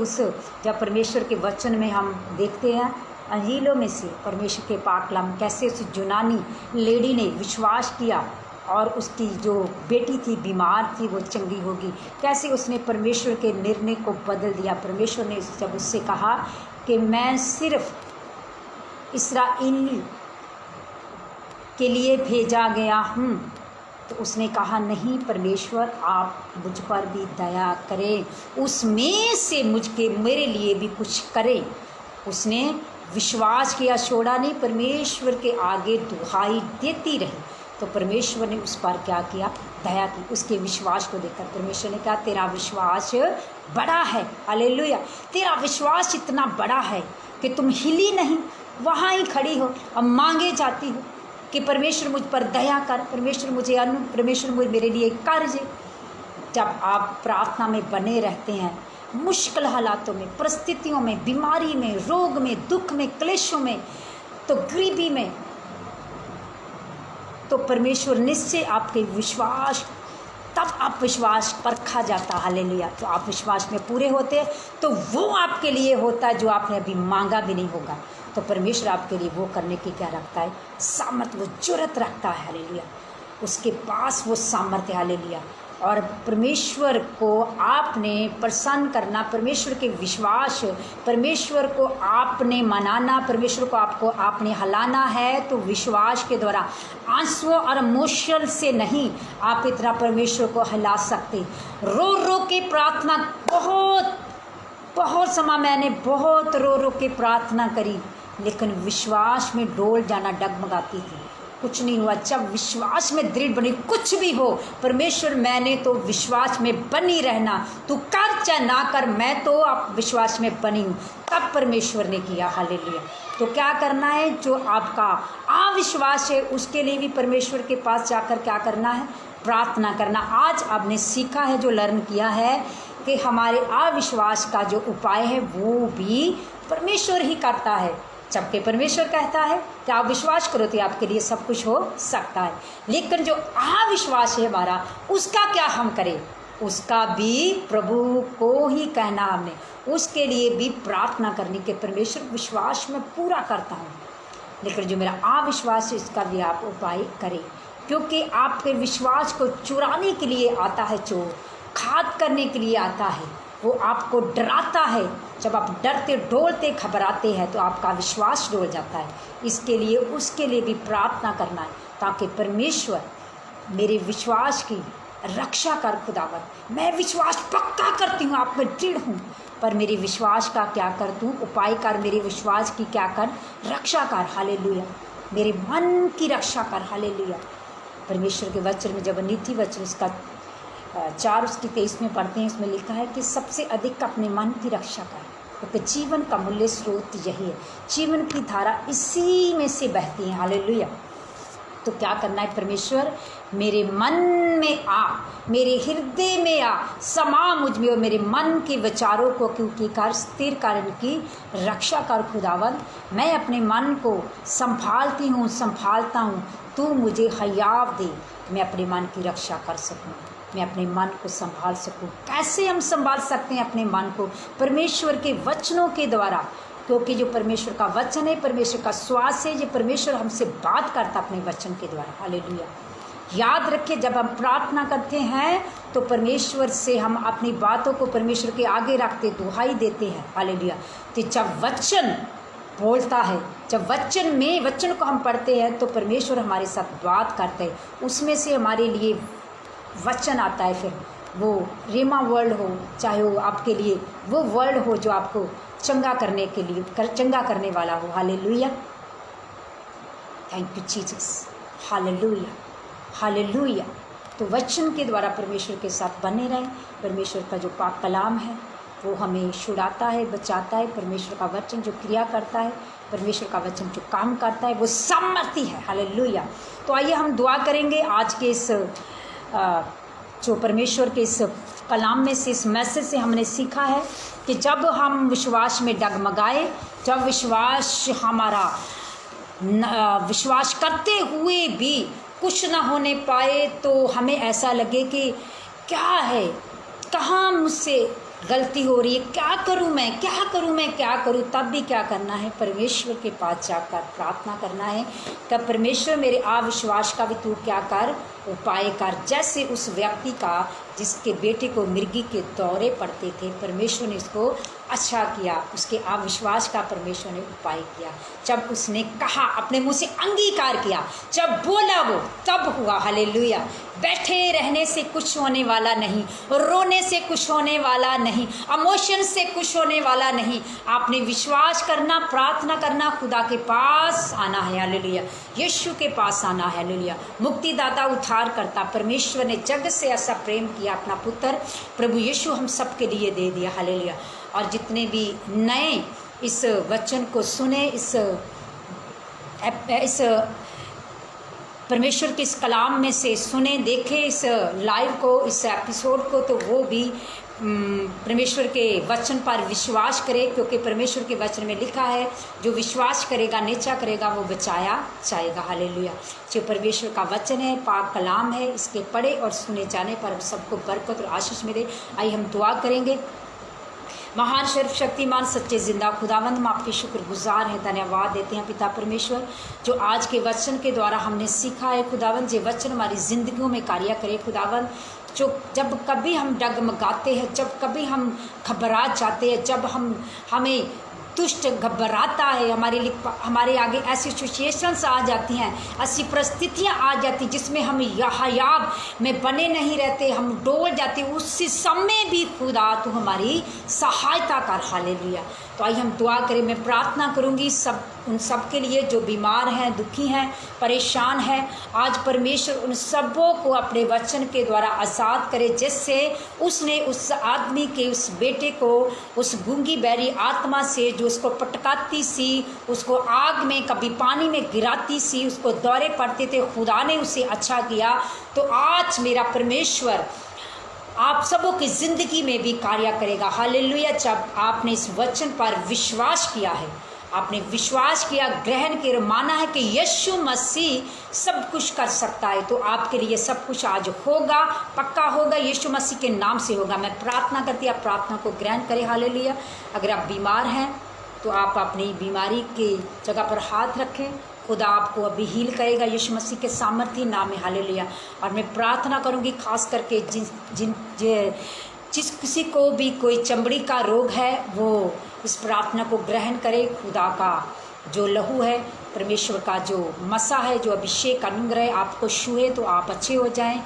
जब परमेश्वर के वचन में हम देखते हैं अंजीलों में से परमेश्वर के पाक कलाम, कैसे उस यूनानी लेडी ने विश्वास किया और उसकी जो बेटी थी बीमार थी वो चंगी होगी। कैसे उसने परमेश्वर के निर्णय को बदल दिया। परमेश्वर ने जब उससे कहा कि मैं सिर्फ इस्राएली के लिए भेजा गया हूँ, तो उसने कहा नहीं परमेश्वर आप मुझ पर भी दया करें, उसमें से मेरे लिए भी कुछ करें। उसने विश्वास किया, छोड़ा नहीं, परमेश्वर के आगे दुहाई देती रही। तो परमेश्वर ने उस पर क्या किया? दया की। उसके विश्वास को देखकर परमेश्वर ने कहा तेरा विश्वास बड़ा है। हालेलुया। तेरा विश्वास इतना बड़ा है कि तुम हिली नहीं, वहाँ ही खड़ी हो और मांगे जाती हो कि परमेश्वर मुझ पर दया कर, परमेश्वर मुझे परमेश्वर मेरे लिए कर्ज। जब आप प्रार्थना में बने रहते हैं, मुश्किल हालातों में, परिस्थितियों में, बीमारी में, रोग में, दुख में, क्लेशों में, तो गरीबी में, तो परमेश्वर निश्चय आपके विश्वास, तब आप विश्वास परखा जाता। हालेलुया। तो आप विश्वास में पूरे होते तो वो आपके लिए होता है जो आपने अभी मांगा भी नहीं होगा। तो परमेश्वर आपके लिए वो करने की क्या रखता है? सामर्थ, वो जुर्रत रखता है। हालेलुया। उसके पास वो सामर्थ्य। हालेलुया। और परमेश्वर को आपने प्रसन्न करना, परमेश्वर के विश्वास, परमेश्वर को आपने मनाना, परमेश्वर को आपने हिलाना है, तो विश्वास के द्वारा आंसुओं और इमोशन से नहीं आप इतना परमेश्वर को हिला सकते। रो रो के प्रार्थना, बहुत समय मैंने बहुत रो के प्रार्थना करी, लेकिन विश्वास में डोल जाना, डगमगाती थी, कुछ नहीं हुआ। जब विश्वास में दृढ़ बनी, कुछ भी हो परमेश्वर मैंने तो विश्वास में बनी रहना, तू कर चाहे ना कर, मैं तो अब विश्वास में बनी हूँ। तब परमेश्वर ने किया। हालेलुया। तो क्या करना है? जो आपका अविश्वास है उसके लिए भी परमेश्वर के पास जाकर क्या करना है? प्रार्थना करना। आज आपने सीखा है, जो लर्न किया है कि हमारे अविश्वास का जो उपाय है वो भी परमेश्वर ही करता है। जबकि परमेश्वर कहता है कि आप विश्वास करो तो आपके लिए सब कुछ हो सकता है। लेकिन जो अविश्वास है हमारा, उसका क्या हम करें? उसका भी प्रभु को ही कहना, हमने उसके लिए भी प्रार्थना करनी कि परमेश्वर विश्वास में पूरा करता हूँ, लेकिन जो मेरा अविश्वास है इसका भी आप उपाय करें। क्योंकि आपके विश्वास को चुराने के लिए आता है चोर, घात करने के लिए आता है, वो आपको डराता है। जब आप डरते, डोलते, घबराते हैं तो आपका विश्वास डोल जाता है। इसके लिए उसके लिए भी प्रार्थना करना है ताकि परमेश्वर मेरे विश्वास की रक्षा कर। खुदावंद, मैं विश्वास पक्का करती हूँ, आप में दृढ़ हूँ, पर मेरे विश्वास का क्या कर तू उपाय कर, मेरे विश्वास की क्या कर? रक्षा कर। हालेलुया। मेरे मन की रक्षा कर। हालेलुया। परमेश्वर के वचन में, जब नीति वचन उसका 4 उसकी 23 में पढ़ते हैं, उसमें लिखा है कि सबसे अधिक अपने मन की रक्षा कर, क्योंकि जीवन का मूल्य स्रोत यही है, जीवन की धारा इसी में से बहती है। हालेलुया। तो क्या करना है? परमेश्वर मेरे मन में आ, मेरे हृदय में आ, समा मुझ में, और मेरे मन के विचारों को क्योंकि कर स्थिर कर, इनकी रक्षा कर। खुदावंद, मैं अपने मन को संभालता हूँ, तू मुझे हयाव दे, मैं अपने मन की रक्षा कर सकूँ, मैं अपने मन को संभाल सकूं। कैसे हम संभाल सकते हैं अपने मन को? परमेश्वर के वचनों के द्वारा, क्योंकि जो परमेश्वर का वचन है, परमेश्वर का श्वास है, ये परमेश्वर हमसे बात करता अपने वचन के द्वारा। हालेलुया। याद रखिए, जब हम प्रार्थना करते हैं तो परमेश्वर से हम अपनी बातों को परमेश्वर के आगे रखते, दुहाई देते हैं। हालेलुया। तो जब वचन बोलता है, जब वचन को हम पढ़ते हैं तो परमेश्वर हमारे साथ बात करते हैं, उसमें से हमारे लिए वचन आता है। फिर वो रेमा वर्ड हो, चाहे वो आपके लिए वो वर्ड हो जो आपको चंगा करने के लिए चंगा करने वाला हो। Hallelujah, thank you Jesus. Hallelujah, hallelujah. तो वचन के द्वारा परमेश्वर के साथ बने रहें। परमेश्वर का जो पाक कलाम है वो हमें छुड़ाता है, बचाता है। परमेश्वर का वचन जो क्रिया करता है, परमेश्वर का वचन जो काम करता है, वो सामर्थी है। हालेलुया। तो आइए हम दुआ करेंगे आज के इस जो परमेश्वर के इस कलाम में से, इस मैसेज से हमने सीखा है कि जब हम विश्वास में डगमगाए, जब हमारा विश्वास करते हुए भी कुछ ना होने पाए, तो हमें ऐसा लगे कि क्या है, कहाँ मुझसे गलती हो रही है, क्या करूँ मैं, तब भी क्या करना है, परमेश्वर के पास जाकर प्रार्थना करना है। तब परमेश्वर मेरे अविश्वास का भी तू क्या कर, उपाय कर। जैसे उस व्यक्ति का जिसके बेटे को मिर्गी के दौरे पड़ते थे, परमेश्वर ने उसको अच्छा किया, उसके अविश्वास का परमेश्वर ने उपाय किया। जब उसने कहा, अपने मुंह से अंगीकार किया, जब बोला वो तब हुआ। हालेलुया। बैठे रहने से कुछ होने वाला नहीं, रोने से कुछ होने वाला नहीं, इमोशन से कुछ होने वाला नहीं। आपने विश्वास करना, प्रार्थना करना, खुदा के पास आना है। हालेलुया। यीशु के पास आना है। हालेलुया। मुक्तिदाता, उद्धार करता परमेश्वर ने जग से ऐसा प्रेम किया, अपना पुत्र प्रभु यीशु हम सब के लिए दे दिया। हालेलुया। और जितने भी नए इस वचन को सुने, इस परमेश्वर के इस कलाम में से सुने, देखे इस लाइव को, इस एपिसोड को, तो वो भी परमेश्वर के वचन पर विश्वास करे, क्योंकि परमेश्वर के वचन में लिखा है जो विश्वास करेगा, निश्चय करेगा, वो बचाया जाएगा। हालेलुया। जो परमेश्वर का वचन है, पाक कलाम है, इसके पढ़े और सुने जाने पर सबको बरकत और आशीष मिले। आइए हम दुआ करेंगे। महान सर्वशक्तिमान सच्चे जिंदा खुदावंद, हम आपके शुक्रगुजार हैं, धन्यवाद देते हैं पिता परमेश्वर, जो आज के वचन के द्वारा हमने सीखा है। खुदावंद, ये वचन हमारी ज़िंदगियों में कार्य करे। खुदावंद, जो जब कभी हम डगमगाते हैं, जब कभी हम घबरा जाते हैं, जब हमें दुष्ट घबराता है, हमारे आगे ऐसी सिचुएशंस आ जाती हैं, ऐसी परिस्थितियाँ आ जाती जिसमें हम हयाब में बने नहीं रहते, हम डोल जाते, उस समय भी खुदा तू हमारी सहायता कर। हालेलुया। तो आइए हम दुआ करें। मैं प्रार्थना करूंगी उन सब के लिए जो बीमार हैं, दुखी हैं, परेशान हैं। आज परमेश्वर उन सबों को अपने वचन के द्वारा आज़ाद करे, जिससे उसने उस आदमी के, उस बेटे को, उस गूंगी बहरी आत्मा से जो उसको पटकाती सी, उसको आग में, कभी पानी में गिराती सी, उसको दौरे पड़ते थे, खुदा ने उसे अच्छा किया। तो आज मेरा परमेश्वर आप सबों की ज़िंदगी में भी कार्य करेगा। हालेलुया। जब आपने इस वचन पर विश्वास किया है, आपने विश्वास किया, ग्रहण किया, माना है कि यीशु मसीह सब कुछ कर सकता है, तो आपके लिए सब कुछ आज होगा, पक्का होगा, यीशु मसीह के नाम से होगा। मैं प्रार्थना करती, आप प्रार्थना को ग्रहण करें। हालेलुया। अगर आप बीमार हैं तो आप अपनी बीमारी की जगह पर हाथ रखें, खुदा आपको अभी हील करेगा यीशु मसीह के सामर्थ्य नाम में। हालेलुया। और मैं प्रार्थना करूंगी खास करके जिस किसी को भी कोई चमड़ी का रोग है, वो इस प्रार्थना को ग्रहण करे। खुदा का जो लहू है, परमेश्वर का जो मसा है, जो अभिषेक अनुग्रह आपको छुए तो आप अच्छे हो जाएं।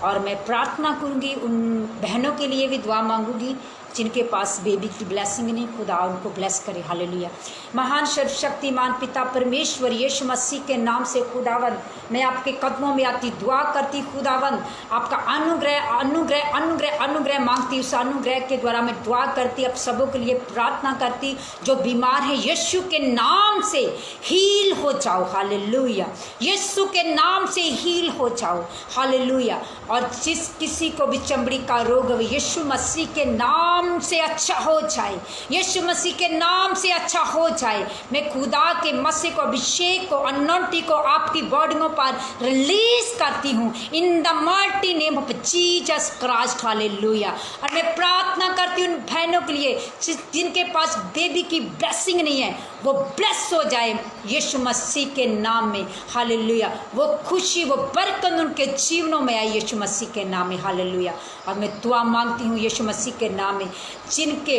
और मैं प्रार्थना करूंगी, उन बहनों के लिए भी दुआ मांगूंगी जिनके पास बेबी की ब्लेसिंग नहीं, खुदा उनको ब्लेस करे। हालेलुया। महान सर्वशक्तिमान पिता परमेश्वर यीशु मसीह के नाम से खुदावन, मैं आपके कदमों में आती, दुआ करती खुदावन, आपका अनुग्रह अनुग्रह अनुग्रह अनुग्रह मांगती, उस अनुग्रह के द्वारा मैं दुआ करती, अब सबों के लिए प्रार्थना करती जो बीमार है, यीशु के नाम से हील हो जाओ। हालेलुया। यीशु के नाम से हील हो जाओ। हालेलुया। और जिस किसी को भी चमड़ी का रोग है, यीशु मसीह के नाम नाम से अच्छा हो जाए, यीशु मसीह के नाम से अच्छा हो जाए। मैं खुदा के मसीह को, अभिषेक को, अनॉइंटिंग को आपकी बॉडियों पर रिलीज करती हूँ in the mighty name of Jesus Christ, hallelujah. और मैं प्रार्थना करती हूँ बहनों के लिए जिनके पास बेबी की ब्लेसिंग नहीं है, वो ब्लेस हो जाए यीशु मसीह के नाम में, हालेलुया। वो खुशी, वो बरकत उनके जीवनों में आए यीशु मसीह के नाम में, हालेलुया। और मैं दुआ मांगती हूँ यीशु मसीह के नाम में, जिनके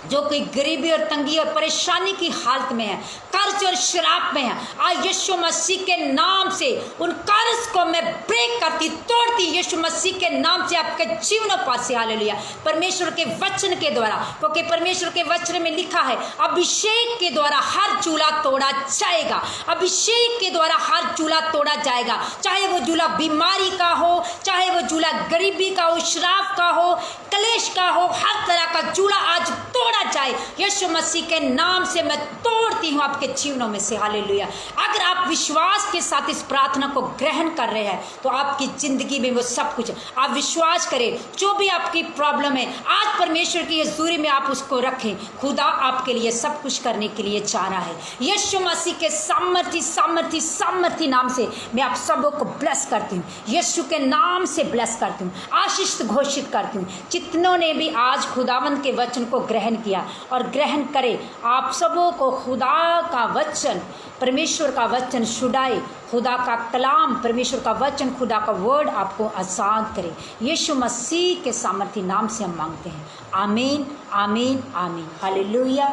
जो कोई गरीबी और तंगी और परेशानी की हालत में है, कर्ज और शराब में है, आज यीशु मसीह के नाम से उन कर्ज को मैं ब्रेक करती, तोड़ती यीशु मसीह के नाम से आपके जीवनों पर से, हालेलुया। परमेश्वर के वचन के द्वारा, क्योंकि परमेश्वर के वचन में लिखा है अभिषेक के द्वारा हर चूल्हा तोड़ा जाएगा, अभिषेक के द्वारा हर चूल्हा तोड़ा जाएगा, चाहे वो चूल्हा बीमारी का हो, चाहे वो चूल्हा गरीबी का हो, शराब का हो, कलेश का हो, हर तरह का चूल्हा आज तोड़ा जाए यीशु मसीह के नाम से। मैं तोड़ती हूँ आपके जीवनों में से, हालेलुया। अगर आप विश्वास के साथ इस प्रार्थना को ग्रहण कर रहे हैं तो आपकी जिंदगी में वो सब कुछ, आप विश्वास करें, जो भी आपकी प्रॉब्लम है आज परमेश्वर की हजूरी में आप उसको रखें। खुदा आपके लिए सब कुछ करने के लिए चाह रहा है। यीशु मसीह के सामर्थी सामर्थी सामर्थी नाम से मैं आप सबों को ब्लेस करती हूँ, यीशु के नाम से ब्लेस करती हूँ, आशीष घोषित करती हूँ। जितनों ने भी आज खुदावंद के वचन को ग्रहण किया और ग्रहण करे, आप सबों को खुदा का वचन, परमेश्वर का वचन छुड़ाए, खुदा का कलाम, परमेश्वर का वचन, खुदा का वर्ड आपको आजाद करे। यीशु मसीह के सामर्थी नाम से हम मांगते हैं, आमीन आमीन आमीन, हालेलुया।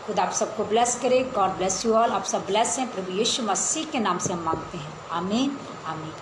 खुदा आप सबको ब्लेस करे। God bless you all. आप सब ब्लेस हैं, प्रभु यीशु मसीह के नाम से हम मांगते हैं, आमीन आमीन।